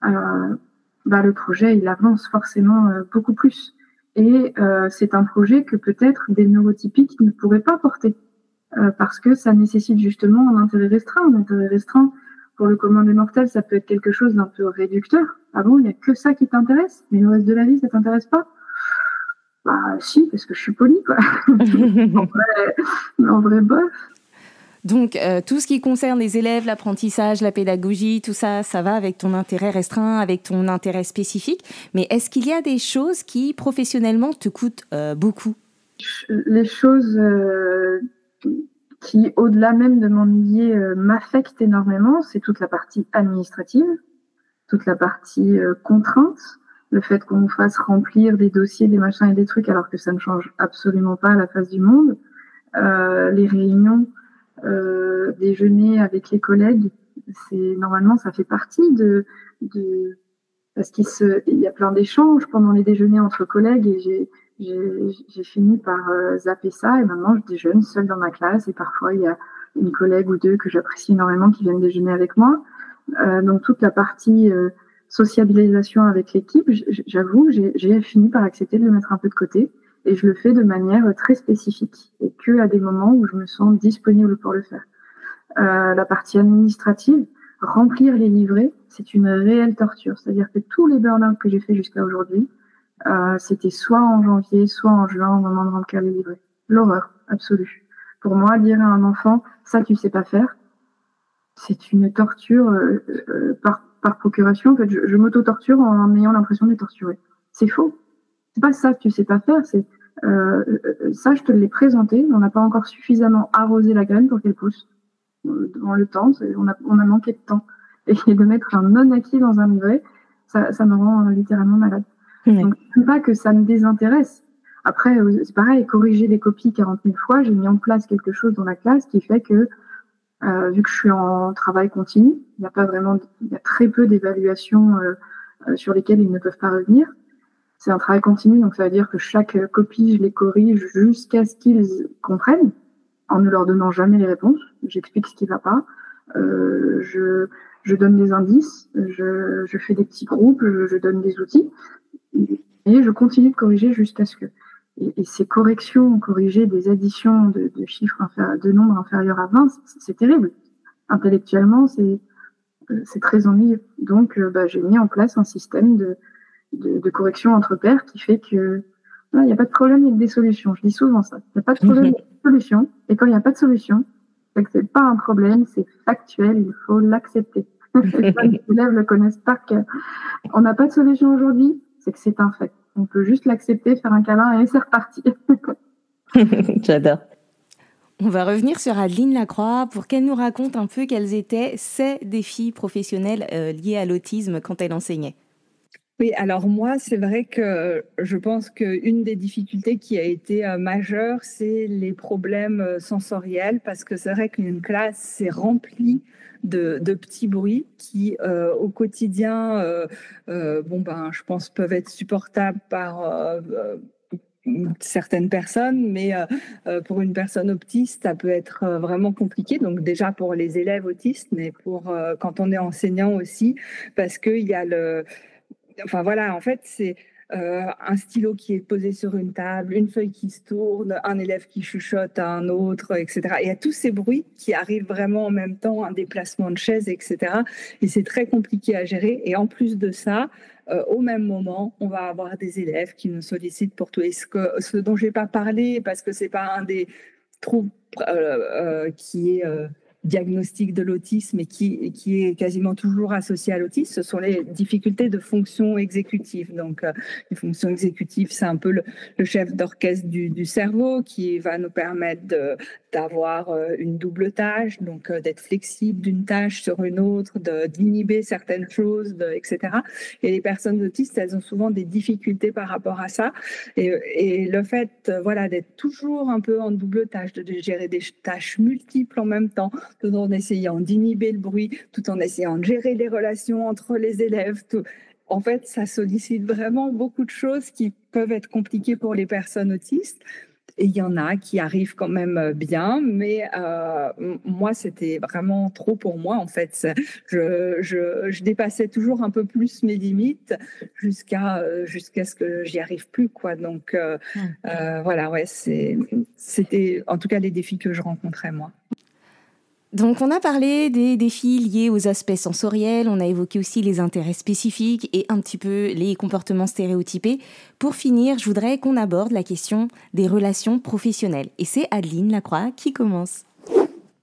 le projet, il avance forcément beaucoup plus. Et c'est un projet que peut-être des neurotypiques ne pourraient pas porter parce que ça nécessite justement un intérêt restreint. Un intérêt restreint, pour le commun des mortels, ça peut être quelque chose d'un peu réducteur. Ah bon, il n'y a que ça qui t'intéresse, mais le reste de la vie, ça t'intéresse pas? Bah si, parce que je suis polie, quoi. en vrai, bof. Donc, tout ce qui concerne les élèves, l'apprentissage, la pédagogie, tout ça, ça va avec ton intérêt restreint, avec ton intérêt spécifique. Mais est-ce qu'il y a des choses qui, professionnellement, te coûtent beaucoup? Les choses qui, au-delà même de m'ennuyer, m'affectent énormément, c'est toute la partie administrative, toute la partie contrainte, le fait qu'on nous fasse remplir des dossiers, des machins et des trucs, alors que ça ne change absolument pas la face du monde, les réunions, déjeuner avec les collègues, normalement ça fait partie parce qu'il y a plein d'échanges pendant les déjeuners entre collègues, et j'ai fini par zapper ça, et maintenant je déjeune seule dans ma classe, et parfois il y a une collègue ou deux que j'apprécie énormément qui viennent déjeuner avec moi. Donc toute la partie sociabilisation avec l'équipe, j'avoue, j'ai fini par accepter de le mettre un peu de côté. Et je le fais de manière très spécifique et que à des moments où je me sens disponible pour le faire. La partie administrative, remplir les livrets, c'est une réelle torture. C'est-à-dire que tous les burn-out que j'ai fait jusqu'à aujourd'hui, c'était soit en janvier, soit en juin, au moment de remplir les livrets. L'horreur absolue. Pour moi, dire à un enfant, ça tu sais pas faire, c'est une torture par procuration. En fait, je m'auto-torture en ayant l'impression d'être torturée. C'est faux. C'est pas ça que tu sais pas faire, c'est ça, je te l'ai présenté, on n'a pas encore suffisamment arrosé la graine pour qu'elle pousse. Dans le temps, on a manqué de temps. Et de mettre un non-acquis dans un livret, ça me rend littéralement malade. Mmh. Donc, je ne sais pas que ça me désintéresse. Après, c'est pareil, corriger les copies 40 000 fois, j'ai mis en place quelque chose dans la classe qui fait que, vu que je suis en travail continu, il y a très peu d'évaluations sur lesquelles ils ne peuvent pas revenir. C'est un travail continu, donc ça veut dire que chaque copie, je les corrige jusqu'à ce qu'ils comprennent, en ne leur donnant jamais les réponses. J'explique ce qui ne va pas. Je donne des indices, je fais des petits groupes, je donne des outils, et je continue de corriger jusqu'à ce que. Et ces corrections, corriger des additions de chiffres de nombres inférieurs à 20, c'est terrible. Intellectuellement, c'est très ennuyeux. Donc, j'ai mis en place un système de correction entre pairs qui fait que il n'y a pas de problème, il y a des solutions. Je dis souvent ça. Il n'y a pas de problème, il y a des solutions. Et quand il n'y a pas de solution, c'est que c'est pas un problème, c'est factuel, il faut l'accepter. Les élèves le connaissent par cœur. On n'a pas de solution aujourd'hui, c'est que c'est un fait. On peut juste l'accepter, faire un câlin et c'est reparti. J'adore. On va revenir sur Adeline Lacroix pour qu'elle nous raconte un peu quels étaient ses défis professionnels liés à l'autisme quand elle enseignait. Oui, alors moi, c'est vrai que je pense qu'une des difficultés qui a été majeure, c'est les problèmes sensoriels, parce que c'est vrai qu'une classe, c'est rempli de petits bruits qui, au quotidien, je pense, peuvent être supportables par certaines personnes, mais pour une personne autiste, ça peut être vraiment compliqué. Donc déjà pour les élèves autistes, mais pour quand on est enseignant aussi, parce qu'il y a Enfin voilà, en fait, c'est un stylo qui est posé sur une table, une feuille qui se tourne, un élève qui chuchote à un autre, etc. Et il y a tous ces bruits qui arrivent vraiment en même temps, un déplacement de chaise, etc. Et c'est très compliqué à gérer. Et en plus de ça, au même moment, on va avoir des élèves qui nous sollicitent pour tout. Et ce dont je n'ai pas parlé, parce que ce n'est pas un des troubles qui est... diagnostic de l'autisme et qui est quasiment toujours associé à l'autisme, ce sont les difficultés de fonction exécutive. Donc, les fonctions exécutives, c'est un peu le chef d'orchestre du cerveau qui va nous permettre d'avoir une double tâche, donc d'être flexible d'une tâche sur une autre, d'inhiber certaines choses, etc. Et les personnes autistes, elles ont souvent des difficultés par rapport à ça. Et le fait d'être toujours un peu en double tâche, de gérer des tâches multiples en même temps, tout en essayant d'inhiber le bruit, tout en essayant de gérer les relations entre les élèves. En fait, ça sollicite vraiment beaucoup de choses qui peuvent être compliquées pour les personnes autistes. Et il y en a qui arrivent quand même bien, mais moi, c'était vraiment trop pour moi, en fait. Je dépassais toujours un peu plus mes limites jusqu'à ce que j'y arrive plus, quoi. Donc, voilà, ouais, c'était en tout cas les défis que je rencontrais, moi. Donc, on a parlé des défis liés aux aspects sensoriels, on a évoqué aussi les intérêts spécifiques et un petit peu les comportements stéréotypés. Pour finir, je voudrais qu'on aborde la question des relations professionnelles. Et c'est Adeline Lacroix qui commence.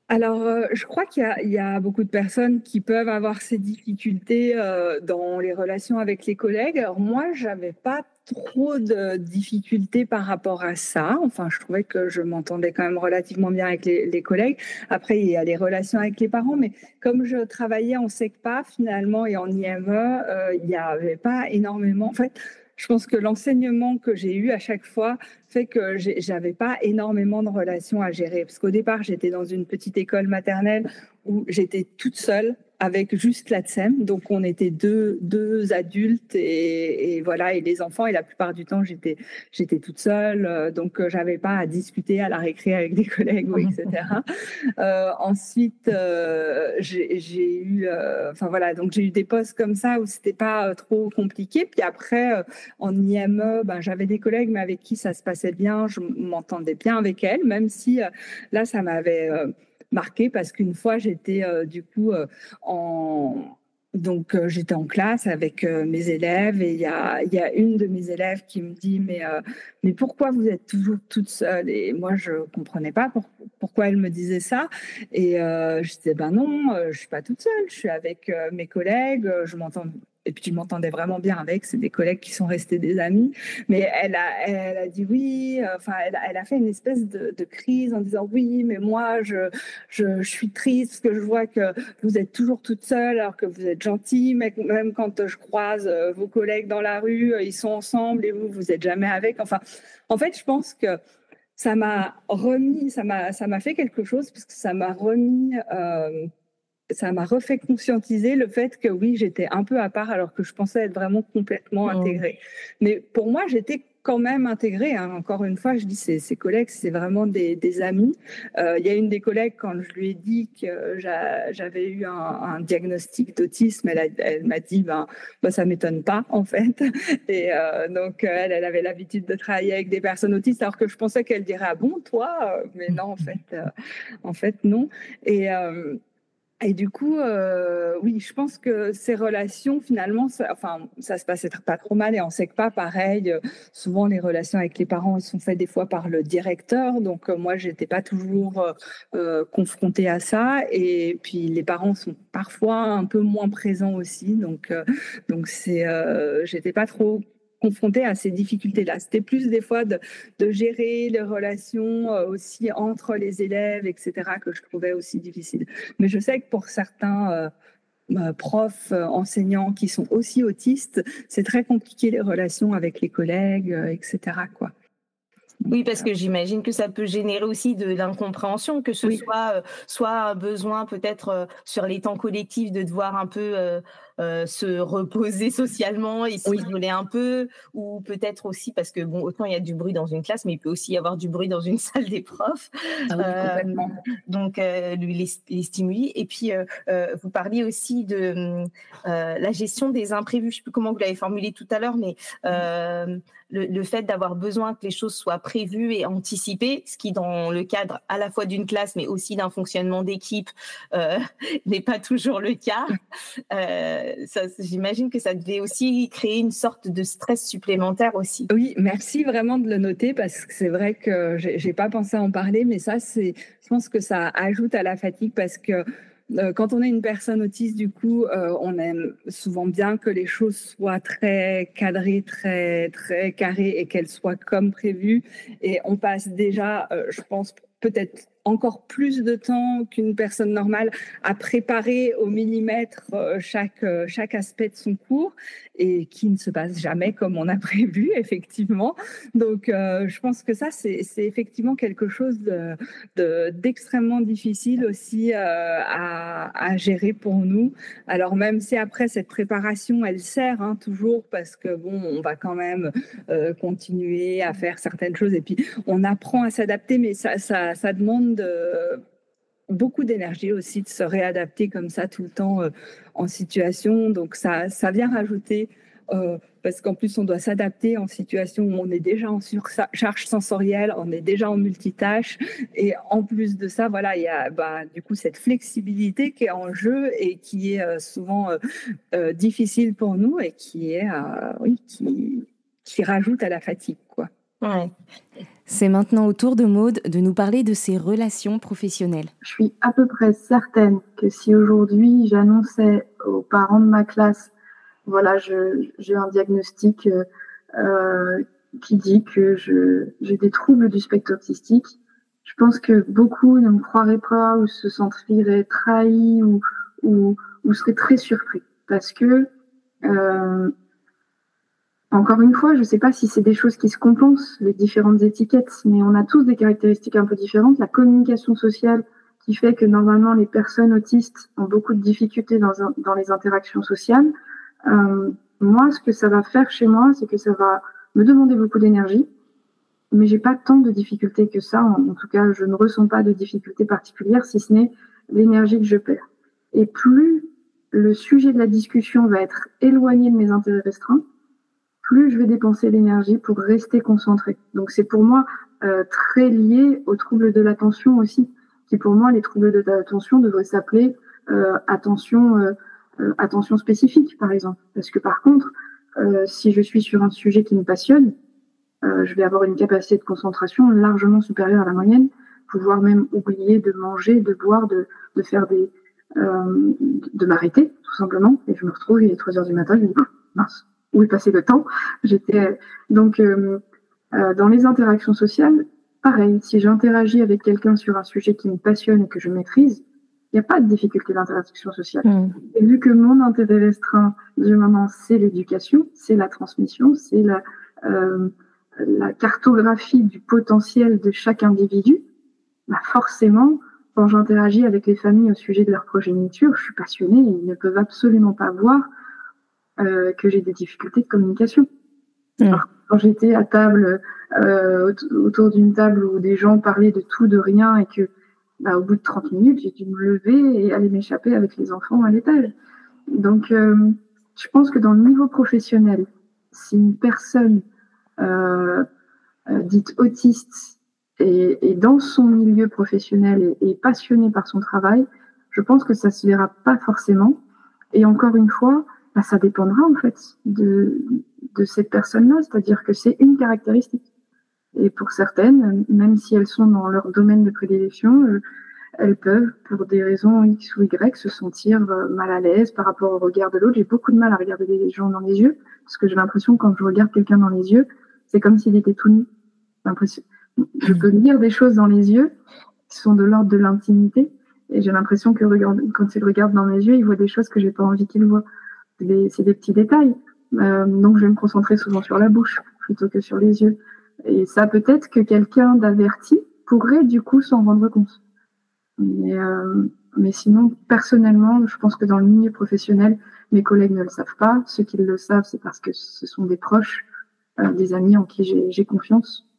Alors, je crois qu'il y a beaucoup de personnes qui peuvent avoir ces difficultés dans les relations avec les collègues. Alors moi, j'avais pas trop de difficultés par rapport à ça. Enfin, je trouvais que je m'entendais quand même relativement bien avec les collègues. Après, il y a les relations avec les parents, mais comme je travaillais en SECPA finalement et en IME, il n'y avait pas énormément. En fait, je pense que l'enseignement que j'ai eu à chaque fois fait que j'avais pas énormément de relations à gérer. Parce qu'au départ, j'étais dans une petite école maternelle où j'étais toute seule avec juste la TSEM. Donc, on était deux adultes et voilà, et les enfants. Et la plupart du temps, j'étais toute seule. Donc, j'avais pas à discuter à la récré avec des collègues, etc. Ensuite, j'ai eu, donc j'ai eu des postes comme ça où c'était pas trop compliqué. Puis après, en IME, j'avais des collègues, mais avec qui ça se passait bien. Je m'entendais bien avec elles, même si là, ça m'avait marqué parce qu'une fois, j'étais j'étais en classe avec mes élèves et il y a une de mes élèves qui me dit mais pourquoi vous êtes toujours toute seule? Et moi je comprenais pas pourquoi elle me disait ça et je disais non, je suis pas toute seule, je suis avec mes collègues, et puis je m'entendais vraiment bien avec, c'est des collègues qui sont restés des amis, mais elle a dit oui, elle a fait une espèce de crise en disant oui, mais moi je suis triste parce que je vois que vous êtes toujours toute seule alors que vous êtes gentille, mais même quand je croise vos collègues dans la rue, ils sont ensemble et vous êtes jamais avec. Enfin, en fait, je pense que ça m'a fait quelque chose parce que ça m'a refait conscientiser le fait que oui, j'étais un peu à part alors que je pensais être vraiment complètement intégrée. Mais pour moi, j'étais quand même intégré, hein. Encore une fois, je dis ses collègues, c'est vraiment des amis. Il y a une des collègues, quand je lui ai dit que j'avais eu un diagnostic d'autisme, elle m'a dit ça m'étonne pas en fait. Et donc elle avait l'habitude de travailler avec des personnes autistes, alors que je pensais qu'elle dirait ah bon toi, mais non en fait non. Et du coup, oui, je pense que ces relations, finalement, ça se passait pas trop mal. Et on sait que pas pareil. Souvent, les relations avec les parents, elles sont faites des fois par le directeur. Donc, moi, j'étais pas toujours confrontée à ça. Et puis, les parents sont parfois un peu moins présents aussi. Donc j'étais pas trop confrontée à ces difficultés-là. C'était plus des fois de gérer les relations aussi entre les élèves, etc., que je trouvais aussi difficile. Mais je sais que pour certains profs, enseignants qui sont aussi autistes, c'est très compliqué les relations avec les collègues, etc., quoi. Oui, parce que j'imagine que ça peut générer aussi de l'incompréhension, que ce soit un besoin peut-être sur les temps collectifs de devoir un peu se reposer socialement et s'isoler un peu, ou peut-être aussi parce que bon, autant il y a du bruit dans une classe, mais il peut aussi y avoir du bruit dans une salle des profs. Ah oui, complètement. Donc les stimuli. Et puis vous parliez aussi de la gestion des imprévus. Je ne sais plus comment vous l'avez formulé tout à l'heure, mais le fait d'avoir besoin que les choses soient prévues et anticipées, ce qui dans le cadre à la fois d'une classe, mais aussi d'un fonctionnement d'équipe, n'est pas toujours le cas. J'imagine que ça devait aussi créer une sorte de stress supplémentaire aussi. Oui, merci vraiment de le noter, parce que c'est vrai que j'ai pas pensé à en parler, mais ça, je pense que ça ajoute à la fatigue, parce que quand on est une personne autiste, du coup, on aime souvent bien que les choses soient très cadrées, très, très carrées, et qu'elles soient comme prévu. Et on passe déjà, je pense, peut-être encore plus de temps qu'une personne normale à préparer au millimètre chaque aspect de son cours, et qui ne se passe jamais comme on a prévu, effectivement. Donc, je pense que ça, c'est effectivement quelque chose d'extrêmement difficile aussi à gérer pour nous. Alors, même si après, cette préparation, elle sert toujours, parce que bon, on va quand même continuer à faire certaines choses, et puis on apprend à s'adapter, mais ça demande beaucoup d'énergie aussi de se réadapter comme ça tout le temps en situation. Donc ça vient rajouter, parce qu'en plus on doit s'adapter en situation où on est déjà en surcharge sensorielle, on est déjà en multitâche, et en plus de ça, voilà, il y a du coup cette flexibilité qui est en jeu et qui est souvent difficile pour nous, et qui est qui rajoute à la fatigue, quoi. Ouais. C'est maintenant au tour de Maude de nous parler de ses relations professionnelles. Je suis à peu près certaine que si aujourd'hui j'annonçais aux parents de ma classe, voilà, j'ai un diagnostic qui dit que j'ai des troubles du spectre autistique, je pense que beaucoup ne me croiraient pas, ou se sentiraient trahis, ou seraient très surpris, parce que encore une fois, je ne sais pas si c'est des choses qui se compensent, les différentes étiquettes, mais on a tous des caractéristiques un peu différentes. La communication sociale qui fait que normalement les personnes autistes ont beaucoup de difficultés dans les interactions sociales. Moi, ce que ça va faire chez moi, c'est que ça va me demander beaucoup d'énergie, mais j'ai pas tant de difficultés que ça. En tout cas, je ne ressens pas de difficultés particulières, si ce n'est l'énergie que je perds. Et plus le sujet de la discussion va être éloigné de mes intérêts restreints, plus je vais dépenser l'énergie pour rester concentrée. Donc c'est pour moi très lié aux troubles de l'attention aussi, qui pour moi, les troubles de l'attention devraient s'appeler attention spécifique, par exemple. Parce que par contre, si je suis sur un sujet qui me passionne, je vais avoir une capacité de concentration largement supérieure à la moyenne, pouvoir même oublier de manger, de boire, de faire de m'arrêter, tout simplement. Et je me retrouve, il est 3h du matin, je me dis, mince, où est passé le temps? Donc, dans les interactions sociales, pareil, si j'interagis avec quelqu'un sur un sujet qui me passionne et que je maîtrise, il n'y a pas de difficulté d'interaction sociale. Et vu que mon intérêt restreint du moment, c'est l'éducation, c'est la transmission, c'est la cartographie du potentiel de chaque individu, forcément, quand j'interagis avec les familles au sujet de leur progéniture, je suis passionnée et ils ne peuvent absolument pas voir que j'ai des difficultés de communication. Quand j'étais à table, autour d'une table où des gens parlaient de tout, de rien, et que au bout de 30 minutes, j'ai dû me lever et aller m'échapper avec les enfants à l'étage. Donc, je pense que dans le niveau professionnel, si une personne dite autiste et dans son milieu professionnel est passionnée par son travail, je pense que ça se verra pas forcément. Et encore une fois, ça dépendra en fait de cette personne-là, c'est-à-dire que c'est une caractéristique. Et pour certaines, même si elles sont dans leur domaine de prédilection, elles peuvent, pour des raisons X ou Y, se sentir mal à l'aise par rapport au regard de l'autre. J'ai beaucoup de mal à regarder les gens dans les yeux, parce que j'ai l'impression, quand je regarde quelqu'un dans les yeux, c'est comme s'il était tout nu. Je peux lire des choses dans les yeux qui sont de l'ordre de l'intimité, et j'ai l'impression que quand il regarde dans mes yeux, il voit des choses que j'ai pas envie qu'il voit. C'est des petits détails. Donc, je vais me concentrer souvent sur la bouche plutôt que sur les yeux. Et ça, peut-être que quelqu'un d'averti pourrait du coup s'en rendre compte. Mais sinon, personnellement, je pense que dans le milieu professionnel, mes collègues ne le savent pas. Ceux qui le savent, c'est parce que ce sont des proches, des amis en qui j'ai confiance.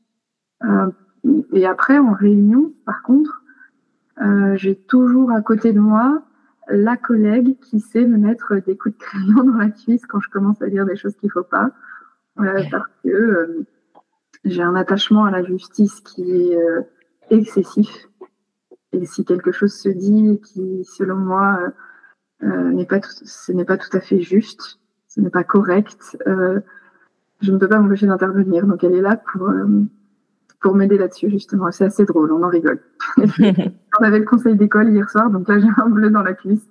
Et après, en réunion, par contre, j'ai toujours à côté de moi la collègue qui sait me mettre des coups de crayon dans la cuisse quand je commence à dire des choses qu'il ne faut pas. Parce que j'ai un attachement à la justice qui est excessif. Et si quelque chose se dit qui, selon moi, ce n'est pas tout à fait juste, ce n'est pas correct, je ne peux pas m'empêcher d'intervenir. Donc elle est là pour m'aider là-dessus, justement. C'est assez drôle, on en rigole. On avait le conseil d'école hier soir, donc là j'ai un bleu dans la cuisse.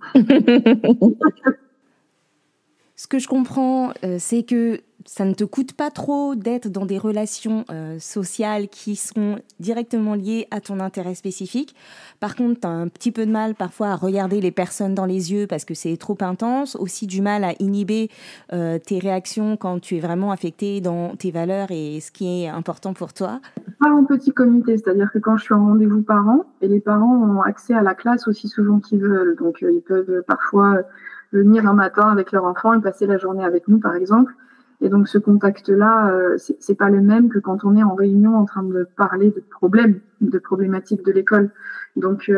Ce que je comprends, c'est que ça ne te coûte pas trop d'être dans des relations sociales qui sont directement liées à ton intérêt spécifique. Par contre, tu as un petit peu de mal parfois à regarder les personnes dans les yeux parce que c'est trop intense. Aussi du mal à inhiber tes réactions quand tu es vraiment affecté dans tes valeurs et ce qui est important pour toi. Pas en petit comité, c'est-à-dire que quand je suis en rendez-vous parents, et les parents ont accès à la classe aussi souvent qu'ils veulent. Donc, ils peuvent parfois venir un matin avec leur enfant et passer la journée avec nous, par exemple. Et donc, ce contact-là, c'est pas le même que quand on est en réunion en train de parler de problèmes, de problématiques de l'école. Donc,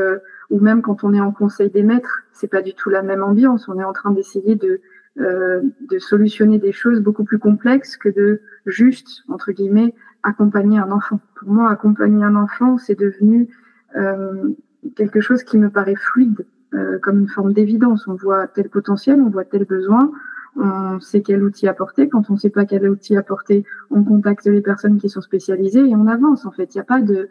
ou même quand on est en conseil des maîtres, c'est pas du tout la même ambiance. On est en train d'essayer de solutionner des choses beaucoup plus complexes que de juste, entre guillemets, accompagner un enfant. Pour moi, accompagner un enfant, c'est devenu quelque chose qui me paraît fluide, comme une forme d'évidence. On voit tel potentiel, on voit tel besoin, on sait quel outil apporter. Quand on ne sait pas quel outil apporter, on contacte les personnes qui sont spécialisées et on avance. En fait, il n'y a pas de...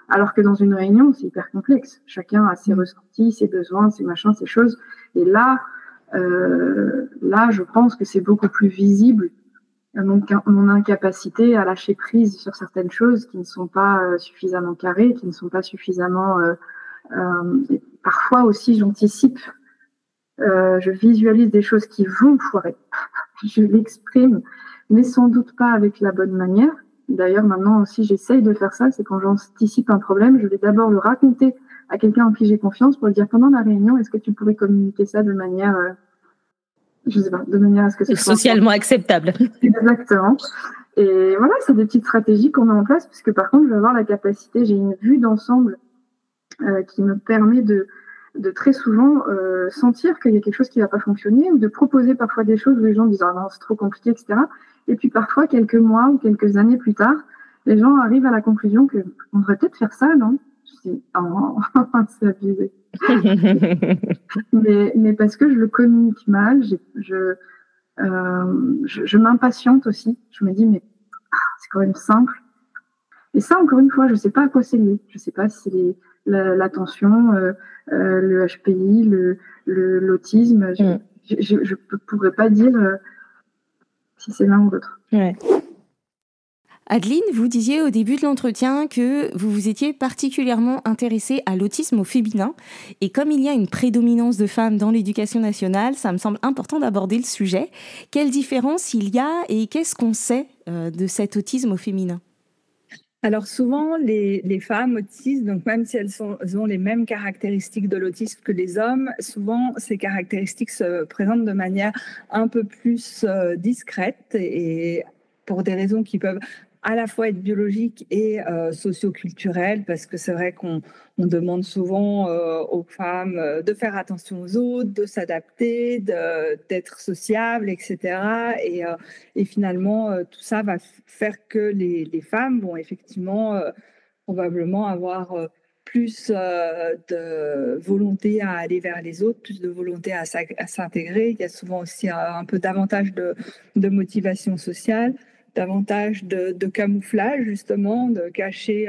Alors que dans une réunion, c'est hyper complexe. Chacun a ses ressentis, ses besoins, ses machins, ses choses. Et là, je pense que c'est beaucoup plus visible mon incapacité à lâcher prise sur certaines choses qui ne sont pas suffisamment carrées, qui ne sont pas suffisamment... parfois aussi, j'anticipe. Je visualise des choses qui vont foirer. Je l'exprime, mais sans doute pas avec la bonne manière. D'ailleurs, maintenant aussi, j'essaye de faire ça. C'est quand j'anticipe un problème, je vais d'abord le raconter à quelqu'un en qui j'ai confiance pour lui dire pendant la réunion, est-ce que tu pourrais communiquer ça de manière... je sais pas, de manière à ce que ce soit socialement acceptable. Exactement. Et voilà, c'est des petites stratégies qu'on met en place, puisque par contre, je vais avoir la capacité, j'ai une vue d'ensemble qui me permet de très souvent sentir qu'il y a quelque chose qui ne va pas fonctionner, ou de proposer parfois des choses où les gens disent « Ah non, c'est trop compliqué, etc. » Et puis parfois, quelques mois ou quelques années plus tard, les gens arrivent à la conclusion qu'on devrait peut-être faire ça, non ? Je dis « Oh, c'est abusé. » mais parce que je le communique mal, je m'impatiente aussi. Je me dis, mais c'est quand même simple. Et ça, encore une fois, je ne sais pas à quoi c'est lié. Je ne sais pas si c'est l'attention, le HPI, l'autisme. Je ne pourrais pas dire si c'est l'un ou l'autre. Ouais. Adeline, vous disiez au début de l'entretien que vous vous étiez particulièrement intéressée à l'autisme au féminin. Et comme il y a une prédominance de femmes dans l'éducation nationale, ça me semble important d'aborder le sujet. Quelle différence il y a et qu'est-ce qu'on sait de cet autisme au féminin ? Alors souvent, les femmes autistes, donc même si elles ont les mêmes caractéristiques de l'autisme que les hommes, souvent ces caractéristiques se présentent de manière un peu plus discrète et pour des raisons qui peuvent à la fois être biologiques et socio-culturelles, parce que c'est vrai qu'on demande souvent aux femmes de faire attention aux autres, de s'adapter, d'être sociables, etc. Et finalement, tout ça va faire que les femmes vont effectivement probablement avoir plus de volonté à aller vers les autres, plus de volonté à s'intégrer. Il y a souvent aussi un peu davantage de motivation sociale, davantage de camouflage, justement, de cacher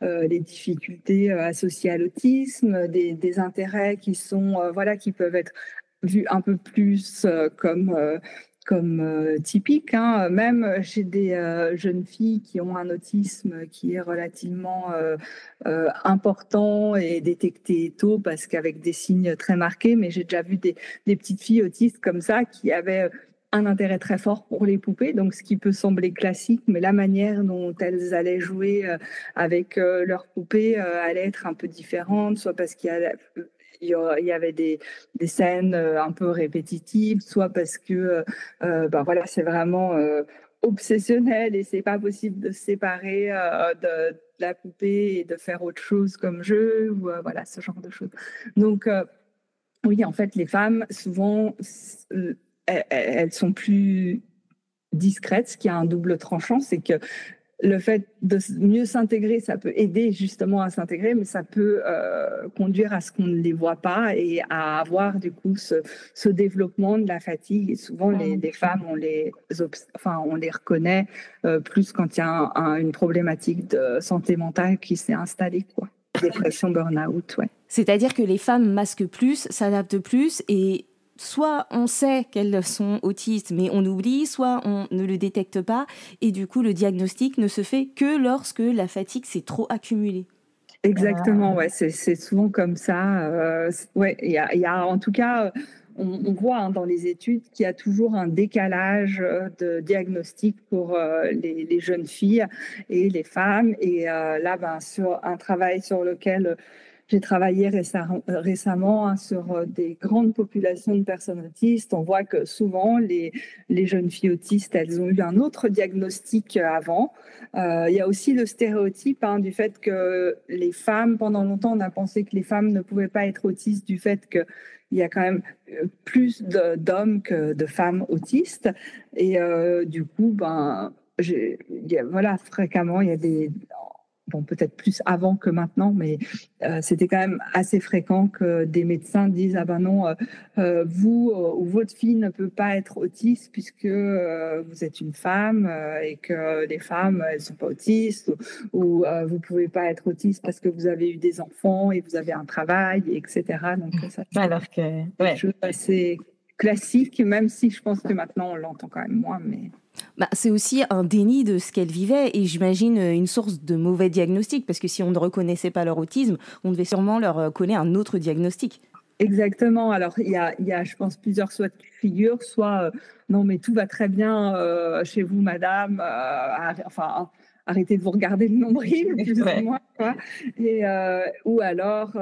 les difficultés associées à l'autisme, des intérêts qui sont, voilà, qui peuvent être vus un peu plus comme typique, hein. Même chez des jeunes filles qui ont un autisme qui est relativement important et détecté tôt, parce qu'avec des signes très marqués, mais j'ai déjà vu des petites filles autistes comme ça qui avaient un intérêt très fort pour les poupées, donc ce qui peut sembler classique, mais la manière dont elles allaient jouer avec leurs poupées allait être un peu différente, soit parce il y avait des scènes un peu répétitives, soit parce que voilà, c'est vraiment obsessionnel et c'est pas possible de se séparer de la poupée et de faire autre chose comme jeu, ou voilà, ce genre de choses. Donc oui, en fait, les femmes, souvent, elles sont plus discrètes, ce qui a un double tranchant, c'est que le fait de mieux s'intégrer, ça peut aider justement à s'intégrer, mais ça peut conduire à ce qu'on ne les voit pas et à avoir du coup ce développement de la fatigue. Et souvent, les femmes, on les reconnaît plus quand il y a une problématique de santé mentale qui s'est installée, quoi. Dépression, burn-out, ouais. C'est-à-dire que les femmes masquent plus, s'adaptent plus, et soit on sait qu'elles sont autistes, mais on oublie, soit on ne le détecte pas, et du coup le diagnostic ne se fait que lorsque la fatigue s'est trop accumulée. Exactement, ouais, c'est souvent comme ça. Ouais, il y a en tout cas, on voit hein, dans les études qu'il y a toujours un décalage de diagnostic pour les jeunes filles et les femmes. Et là, sur un travail sur lequel j'ai travaillé récemment hein, sur des grandes populations de personnes autistes. On voit que souvent, les jeunes filles autistes, elles ont eu un autre diagnostic avant. Il y a aussi le stéréotype hein, du fait que les femmes, pendant longtemps, on a pensé que les femmes ne pouvaient pas être autistes du fait qu'il y a quand même plus d'hommes que de femmes autistes. Et du coup, voilà, fréquemment, il y a des... Bon, peut-être plus avant que maintenant, mais c'était quand même assez fréquent que des médecins disent « Ah ben non, vous ou votre fille ne peut pas être autiste puisque vous êtes une femme et que les femmes, elles ne sont pas autistes ou vous ne pouvez pas être autiste parce que vous avez eu des enfants et vous avez un travail, etc. » Donc ça, alors que quelque chose assez classique, même si je pense que maintenant on l'entend quand même moins, mais... c'est aussi un déni de ce qu'elles vivaient et j'imagine une source de mauvais diagnostic parce que si on ne reconnaissait pas leur autisme, on devait sûrement leur coller un autre diagnostic. Exactement. Alors, il y a, je pense, plusieurs soit de figures, soit non, mais tout va très bien chez vous, madame. Arrêtez de vous regarder le nombril, plus ou moins, quoi. Et, ou alors,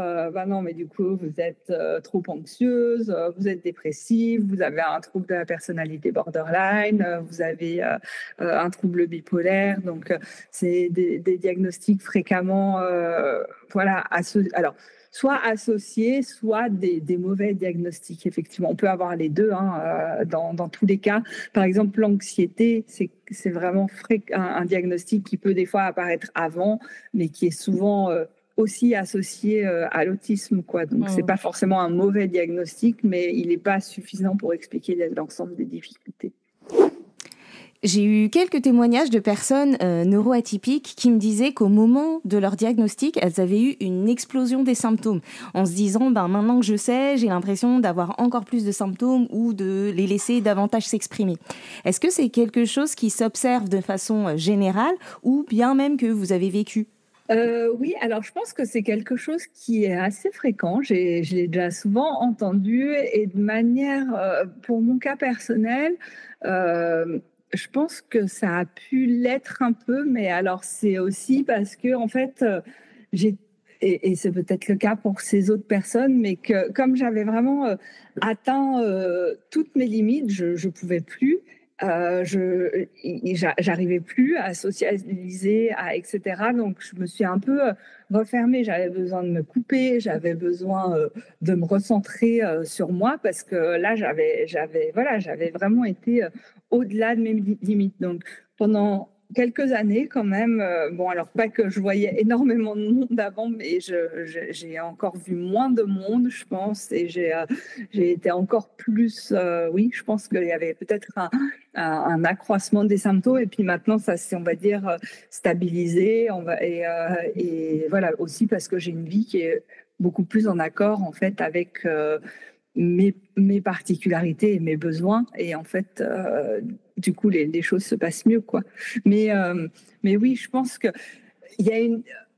non, mais du coup, vous êtes trop anxieuse, vous êtes dépressive, vous avez un trouble de la personnalité borderline, vous avez un trouble bipolaire. Donc, c'est des diagnostics fréquemment, alors, soit associés, soit des mauvais diagnostics. Effectivement, on peut avoir les deux hein, dans tous les cas. Par exemple, l'anxiété, c'est vraiment un diagnostic qui peut des fois apparaître avant, mais qui est souvent aussi associé à l'autisme, quoi. Donc, c'est pas forcément un mauvais diagnostic, mais il n'est pas suffisant pour expliquer l'ensemble des difficultés. J'ai eu quelques témoignages de personnes neuroatypiques qui me disaient qu'au moment de leur diagnostic, elles avaient eu une explosion des symptômes en se disant maintenant que je sais, j'ai l'impression d'avoir encore plus de symptômes ou de les laisser davantage s'exprimer. Est-ce que c'est quelque chose qui s'observe de façon générale ou bien même que vous avez vécu ? Oui, alors je pense que c'est quelque chose qui est assez fréquent. Je l'ai déjà souvent entendu et de manière, pour mon cas personnel, je pense que ça a pu l'être un peu, mais alors c'est aussi parce que en fait, et c'est peut-être le cas pour ces autres personnes, mais que comme j'avais vraiment atteint toutes mes limites, je pouvais plus. j'arrivais plus à socialiser, etc. Donc, je me suis un peu refermée. J'avais besoin de me couper, j'avais besoin de me recentrer sur moi parce que là, j'avais vraiment été au-delà de mes limites. Donc, pendant quelques années quand même, bon, alors pas que je voyais énormément de monde avant, mais j'ai encore vu moins de monde, je pense, et j'ai été encore plus, oui, je pense qu'il y avait peut-être un accroissement des symptômes, et puis maintenant, ça s'est, on va dire, stabilisé, et voilà, aussi parce que j'ai une vie qui est beaucoup plus en accord, en fait, avec mes particularités et mes besoins, et en fait, du coup, les choses se passent mieux, quoi. Mais oui, je pense que il y a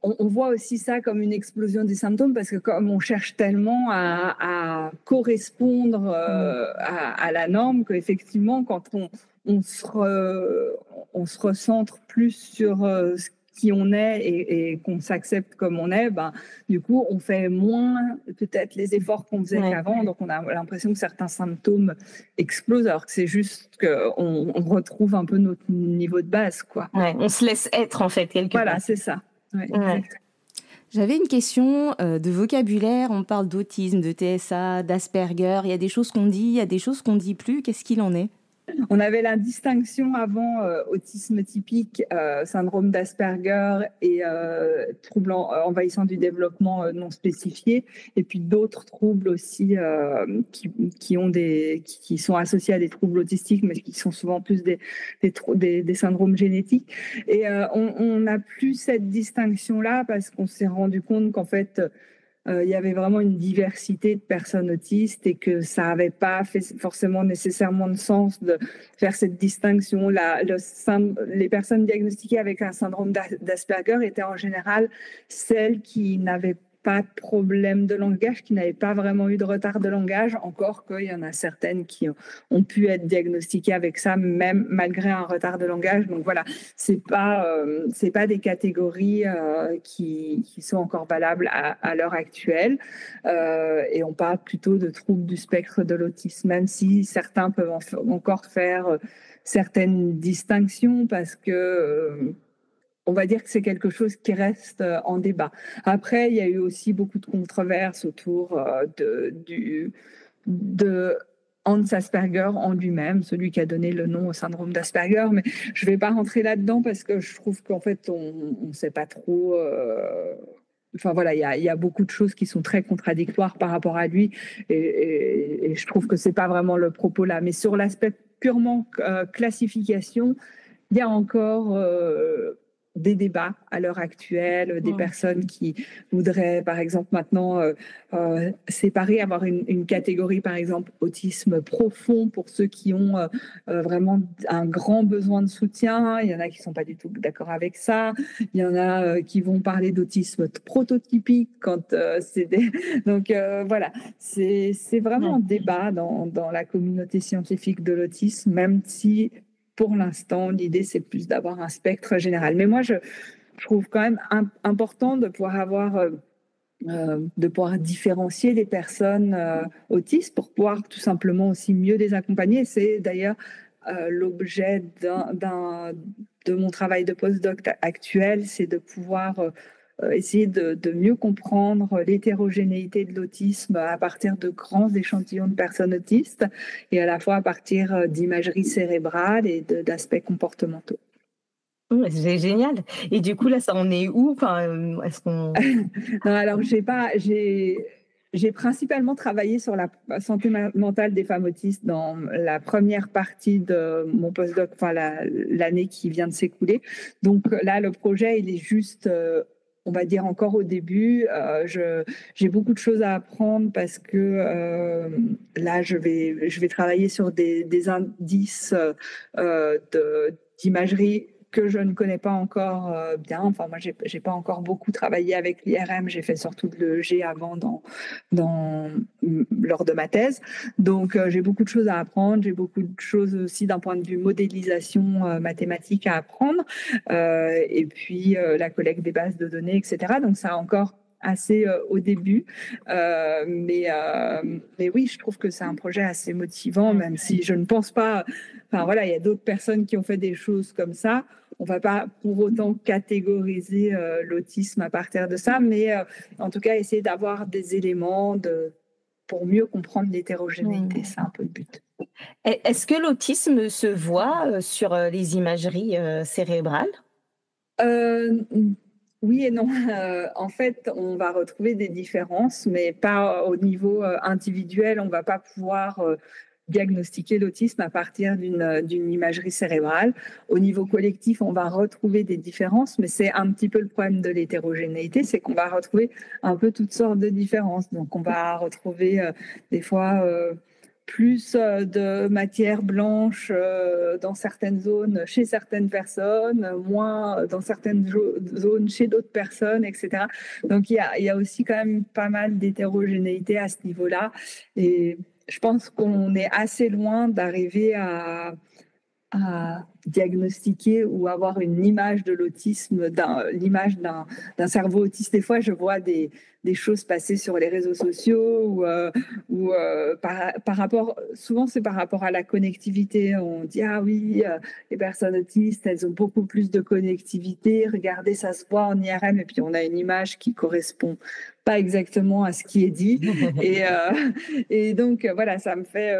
on voit aussi ça comme une explosion des symptômes parce que comme on cherche tellement à correspondre à la norme qu'effectivement, quand on se recentre plus sur qui on est et qu'on s'accepte comme on est, ben, du coup, on fait moins peut-être les efforts qu'on faisait qu'avant. Donc, on a l'impression que certains symptômes explosent alors que c'est juste qu'on retrouve un peu notre niveau de base, quoi. Ouais, on se laisse être, en fait, quelque part. Voilà, c'est ça. Ouais. J'avais une question de vocabulaire. On parle d'autisme, de TSA, d'Asperger. Il y a des choses qu'on dit, il y a des choses qu'on ne dit plus. Qu'est-ce qu'il en est ? On avait la distinction avant autisme typique, syndrome d'Asperger et troubles envahissants du développement non spécifiés, et puis d'autres troubles aussi qui sont associés à des troubles autistiques, mais qui sont souvent plus des syndromes génétiques. Et on n'a plus cette distinction-là parce qu'on s'est rendu compte qu'en fait, il y avait vraiment une diversité de personnes autistes et que ça n'avait pas fait forcément nécessairement de sens de faire cette distinction. Les personnes diagnostiquées avec un syndrome d'Asperger étaient en général celles qui n'avaient pas de problème de langage, qui n'avaient pas vraiment eu de retard de langage, encore qu'il y en a certaines qui ont pu être diagnostiquées avec ça, même malgré un retard de langage. Donc voilà, c'est pas des catégories qui sont encore valables à l'heure actuelle. Et on parle plutôt de troubles du spectre de l'autisme, même si certains peuvent encore faire certaines distinctions parce que on va dire que c'est quelque chose qui reste en débat. Après, il y a eu aussi beaucoup de controverses autour de Hans Asperger en lui-même, celui qui a donné le nom au syndrome d'Asperger. Mais je ne vais pas rentrer là-dedans parce que je trouve qu'en fait, on ne sait pas trop. Enfin voilà, il y a beaucoup de choses qui sont très contradictoires par rapport à lui, et je trouve que c'est pas vraiment le propos là. Mais sur l'aspect purement classification, il y a encore des débats à l'heure actuelle, des personnes qui voudraient, par exemple, maintenant séparer, avoir une catégorie, par exemple, autisme profond pour ceux qui ont vraiment un grand besoin de soutien. Il y en a qui ne sont pas du tout d'accord avec ça. Il y en a qui vont parler d'autisme prototypique quand c'est des... Donc voilà, c'est vraiment un débat dans la communauté scientifique de l'autisme, même si pour l'instant, l'idée, c'est plus d'avoir un spectre général. Mais moi, je trouve quand même important de pouvoir pouvoir différencier les personnes autistes pour pouvoir tout simplement aussi mieux les accompagner. C'est d'ailleurs l'objet de mon travail de postdoc actuel, c'est de pouvoir essayer de mieux comprendre l'hétérogénéité de l'autisme à partir de grands échantillons de personnes autistes et à la fois à partir d'imagerie cérébrale et d'aspects comportementaux. C'est génial. Et du coup, là, ça en est où? Enfin, est-ce qu'on... Non, alors, j'ai principalement travaillé sur la santé mentale des femmes autistes dans la première partie de mon postdoc, enfin l'année qui vient de s'écouler. Donc là, le projet, il est juste... on va dire encore au début, j'ai beaucoup de choses à apprendre parce que là, je vais travailler sur des indices d'imagerie que je ne connais pas encore bien. Enfin, moi, j'ai pas encore beaucoup travaillé avec l'IRM. J'ai fait surtout de l'EEG avant lors de ma thèse. Donc, j'ai beaucoup de choses à apprendre. J'ai beaucoup de choses aussi d'un point de vue modélisation mathématique à apprendre. Et puis, la collecte des bases de données, etc. Donc, ça a encore assez au début. Mais oui, je trouve que c'est un projet assez motivant, même si je ne pense pas... Enfin voilà, il y a d'autres personnes qui ont fait des choses comme ça. On ne va pas pour autant catégoriser l'autisme à partir de ça, mais en tout cas, essayer d'avoir des éléments pour mieux comprendre l'hétérogénéité. C'est un peu le but. Est-ce que l'autisme se voit sur les imageries cérébrales? Oui et non. En fait, on va retrouver des différences, mais pas au niveau individuel. On ne va pas pouvoir diagnostiquer l'autisme à partir d'une imagerie cérébrale. Au niveau collectif, on va retrouver des différences, mais c'est un petit peu le problème de l'hétérogénéité, c'est qu'on va retrouver un peu toutes sortes de différences. Donc, on va retrouver des fois... plus de matière blanche dans certaines zones chez certaines personnes, moins dans certaines zones chez d'autres personnes, etc. Donc, il y a aussi quand même pas mal d'hétérogénéité à ce niveau-là. Et je pense qu'on est assez loin d'arriver à diagnostiquer ou avoir une image de l'autisme, l'image d'un cerveau autiste. Des fois, je vois des choses passer sur les réseaux sociaux ou par rapport, souvent c'est par rapport à la connectivité. On dit, ah oui, les personnes autistes, elles ont beaucoup plus de connectivité. Regardez, ça se voit en IRM et puis on a une image qui correspond pas exactement à ce qui est dit. Et donc, voilà, ça me fait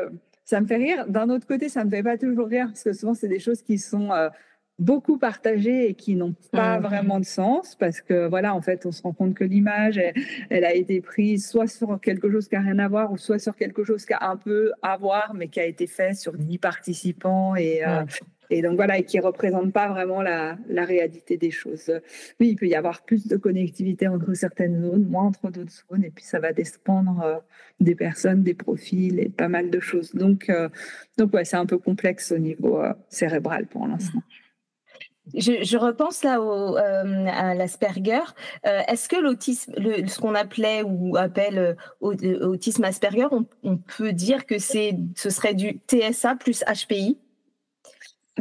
rire. D'un autre côté, ça me fait pas toujours rire parce que souvent, c'est des choses qui sont beaucoup partagées et qui n'ont pas vraiment de sens parce que, voilà, en fait, on se rend compte que l'image, elle a été prise soit sur quelque chose qui n'a rien à voir ou soit sur quelque chose qui a un peu à voir mais qui a été fait sur 10 participants et donc voilà, et qui ne représente pas vraiment la réalité des choses. Oui, il peut y avoir plus de connectivité entre certaines zones, moins entre d'autres zones, et puis ça va dépendre des personnes, des profils et pas mal de choses. Donc ouais, c'est un peu complexe au niveau cérébral pour l'instant. Je repense là à l'Asperger. Est-ce que l'autisme, ce qu'on appelait ou appelle autisme Asperger, on peut dire que ce serait du TSA plus HPI?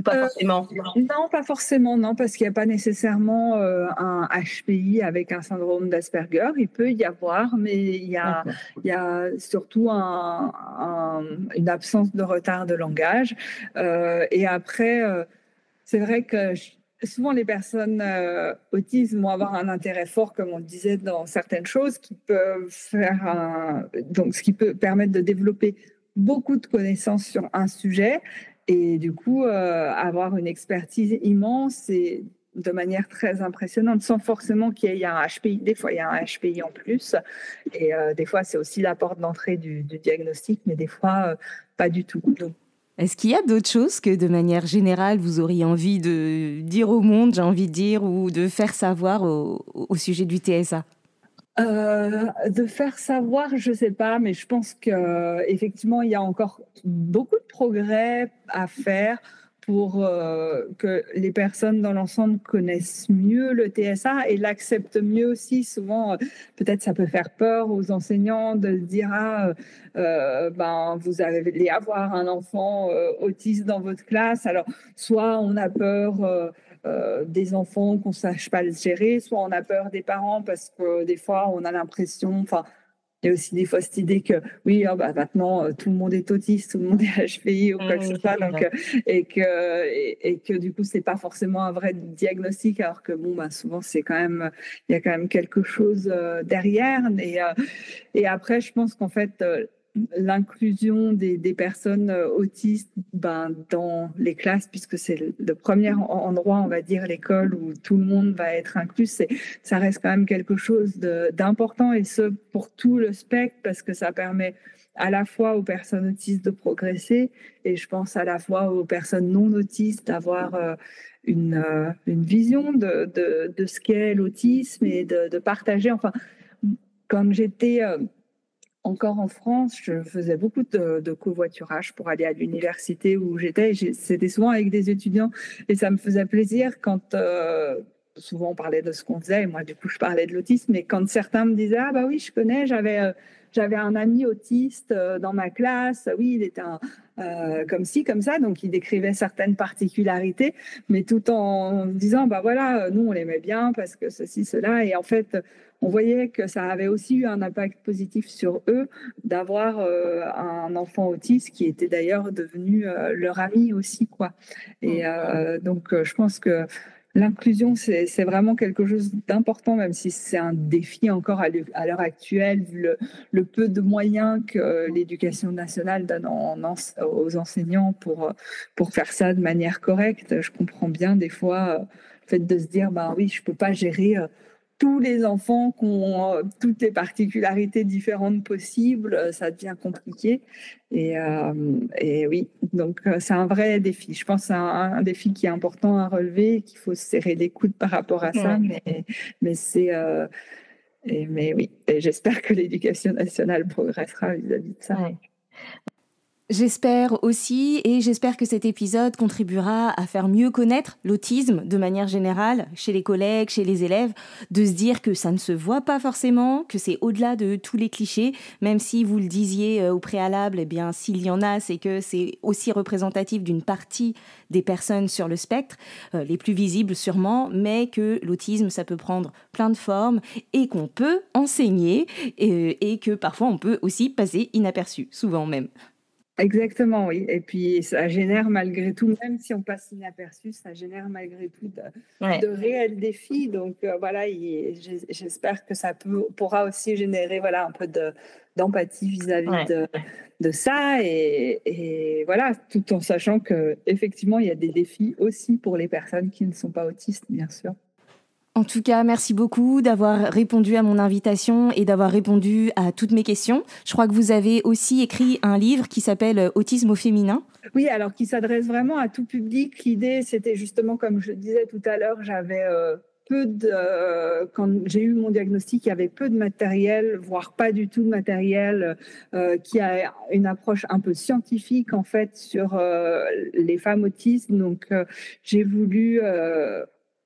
Pas forcément. Non, pas forcément, non, parce qu'il n'y a pas nécessairement un HPI avec un syndrome d'Asperger. Il peut y avoir, mais il y a surtout une absence de retard de langage. Et après, c'est vrai que souvent les personnes autistes vont avoir un intérêt fort, comme on le disait, dans certaines choses qui peuvent donc ce qui peut permettre de développer beaucoup de connaissances sur un sujet. Et du coup, avoir une expertise immense et de manière très impressionnante, sans forcément qu'il y ait un HPI. Des fois, il y a un HPI en plus. Et des fois, c'est aussi la porte d'entrée du diagnostic, mais des fois, pas du tout. Donc, est-ce qu'il y a d'autres choses que, de manière générale, vous auriez envie de dire au monde, j'ai envie de dire, ou de faire savoir au sujet du TSA ? De faire savoir, je sais pas, mais je pense qu'effectivement, il y a encore beaucoup de progrès à faire pour que les personnes dans l'ensemble connaissent mieux le TSA et l'acceptent mieux aussi. Souvent, peut-être ça peut faire peur aux enseignants de dire vous allez avoir un enfant autiste dans votre classe. Alors, soit on a peur des enfants qu'on ne sache pas le gérer, soit on a peur des parents parce que des fois on a l'impression, il y a aussi des fois cette idée que oui, maintenant tout le monde est autiste, tout le monde est HPI ou quoi que ce soit, et que du coup c'est pas forcément un vrai diagnostic, alors que souvent c'est quand même, il y a quand même quelque chose derrière. Et après, je pense qu'en fait l'inclusion des personnes autistes dans les classes, puisque c'est le premier endroit, on va dire, l'école où tout le monde va être inclus, ça reste quand même quelque chose d'important, et ce pour tout le spectre, parce que ça permet à la fois aux personnes autistes de progresser, et je pense à la fois aux personnes non autistes d'avoir une vision de ce qu'est l'autisme et de partager. Enfin, quand j'étais encore en France, je faisais beaucoup de covoiturage pour aller à l'université où j'étais. C'était souvent avec des étudiants et ça me faisait plaisir quand souvent on parlait de ce qu'on faisait et moi du coup je parlais de l'autisme. Mais quand certains me disaient ah bah oui je connais, j'avais un ami autiste dans ma classe. Oui, il était comme ci, comme ça. Donc, il décrivait certaines particularités, mais tout en disant, voilà, nous, on l'aimait bien parce que ceci, cela. Et en fait, on voyait que ça avait aussi eu un impact positif sur eux d'avoir un enfant autiste qui était d'ailleurs devenu leur ami aussi, quoi. Et donc, je pense que l'inclusion, c'est vraiment quelque chose d'important, même si c'est un défi encore à l'heure actuelle, vu le peu de moyens que l'éducation nationale donne aux enseignants pour faire ça de manière correcte. Je comprends bien des fois le fait de se dire, bah oui, je peux pas gérer tous les enfants qui ont toutes les particularités différentes possibles, ça devient compliqué. Et oui, donc c'est un vrai défi. Je pense que c'est un défi qui est important à relever, qu'il faut se serrer les coudes par rapport à ça. Mais c'est... mais oui, et j'espère que l'éducation nationale progressera vis-à-vis de ça. Ouais. J'espère aussi, et j'espère que cet épisode contribuera à faire mieux connaître l'autisme de manière générale, chez les collègues, chez les élèves, de se dire que ça ne se voit pas forcément, que c'est au-delà de tous les clichés, même si vous le disiez au préalable, eh bien, s'il y en a, c'est que c'est aussi représentatif d'une partie des personnes sur le spectre, les plus visibles sûrement, mais que l'autisme, ça peut prendre plein de formes et qu'on peut enseigner et que parfois on peut aussi passer inaperçu, souvent même. Exactement, oui. Et puis, ça génère malgré tout, même si on passe inaperçu, ça génère malgré tout de réels défis. Donc, voilà, j'espère que ça pourra aussi générer voilà, un peu d'empathie vis-à-vis de ça. Et voilà, tout en sachant qu'effectivement, il y a des défis aussi pour les personnes qui ne sont pas autistes, bien sûr. En tout cas, merci beaucoup d'avoir répondu à mon invitation et d'avoir répondu à toutes mes questions. Je crois que vous avez aussi écrit un livre qui s'appelle « Autisme au féminin ». Oui, alors qui s'adresse vraiment à tout public. L'idée, c'était justement, comme je disais tout à l'heure, j'avais quand j'ai eu mon diagnostic, il y avait peu de matériel, voire pas du tout de matériel, qui a une approche un peu scientifique en fait sur les femmes autistes. Donc, j'ai voulu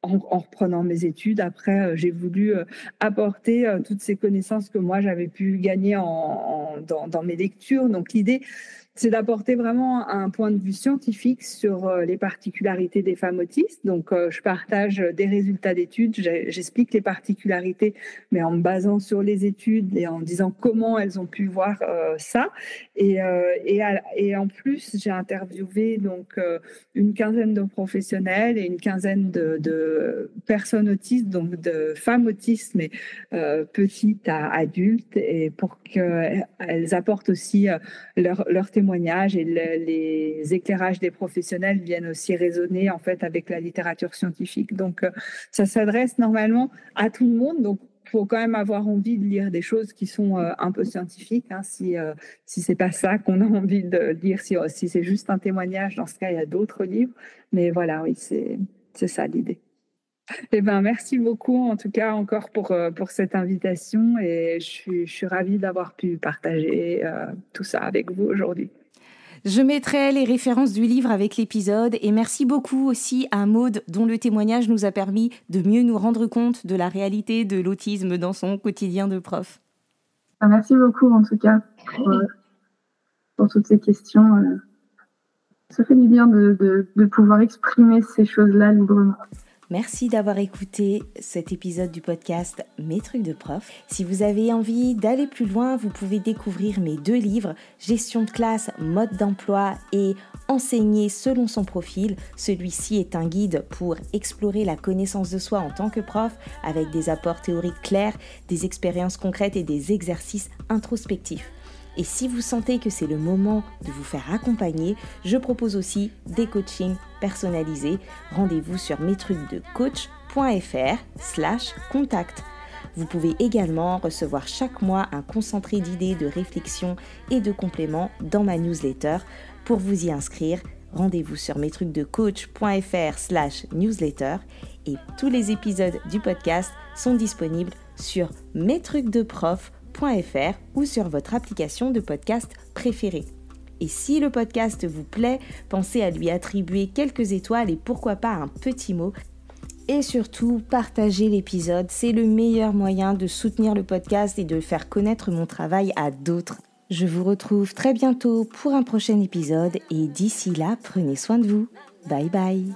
en reprenant mes études, après, j'ai voulu apporter toutes ces connaissances que moi, j'avais pu gagner dans mes lectures. Donc, l'idée, c'est d'apporter vraiment un point de vue scientifique sur les particularités des femmes autistes. Donc, je partage des résultats d'études, j'explique les particularités, mais en me basant sur les études et en disant comment elles ont pu voir ça. Et en plus, j'ai interviewé donc une quinzaine de professionnels et une quinzaine de personnes autistes, donc de femmes autistes, mais petites à adultes, et pour qu'elles apportent aussi leur témoignages et les éclairages des professionnels viennent aussi résonner en fait avec la littérature scientifique. Donc, ça s'adresse normalement à tout le monde. Donc, il faut quand même avoir envie de lire des choses qui sont un peu scientifiques. Hein, si c'est pas ça qu'on a envie de lire, si c'est juste un témoignage, dans ce cas, il y a d'autres livres. Mais voilà, oui, c'est ça l'idée. Eh ben, merci beaucoup en tout cas encore pour cette invitation, et je suis ravie d'avoir pu partager tout ça avec vous aujourd'hui. Je mettrai les références du livre avec l'épisode, et merci beaucoup aussi à Maude dont le témoignage nous a permis de mieux nous rendre compte de la réalité de l'autisme dans son quotidien de prof. Merci beaucoup en tout cas pour toutes ces questions. Ça fait du bien de pouvoir exprimer ces choses-là librement. Merci d'avoir écouté cet épisode du podcast Mes trucs de prof. Si vous avez envie d'aller plus loin, vous pouvez découvrir mes 2 livres, Gestion de classe, mode d'emploi et Enseigner selon son profil. Celui-ci est un guide pour explorer la connaissance de soi en tant que prof, avec des apports théoriques clairs, des expériences concrètes et des exercices introspectifs. Et si vous sentez que c'est le moment de vous faire accompagner, je propose aussi des coachings personnalisés. Rendez-vous sur metrucsdecoach.fr/contact. Vous pouvez également recevoir chaque mois un concentré d'idées, de réflexions et de compléments dans ma newsletter. Pour vous y inscrire, rendez-vous sur metrucsdecoach.fr/newsletter, et tous les épisodes du podcast sont disponibles sur metrucsdeprof.fr ou sur votre application de podcast préférée. Et si le podcast vous plaît, pensez à lui attribuer quelques étoiles et pourquoi pas un petit mot. Et surtout, partagez l'épisode, c'est le meilleur moyen de soutenir le podcast et de faire connaître mon travail à d'autres. Je vous retrouve très bientôt pour un prochain épisode, et d'ici là, prenez soin de vous. Bye bye.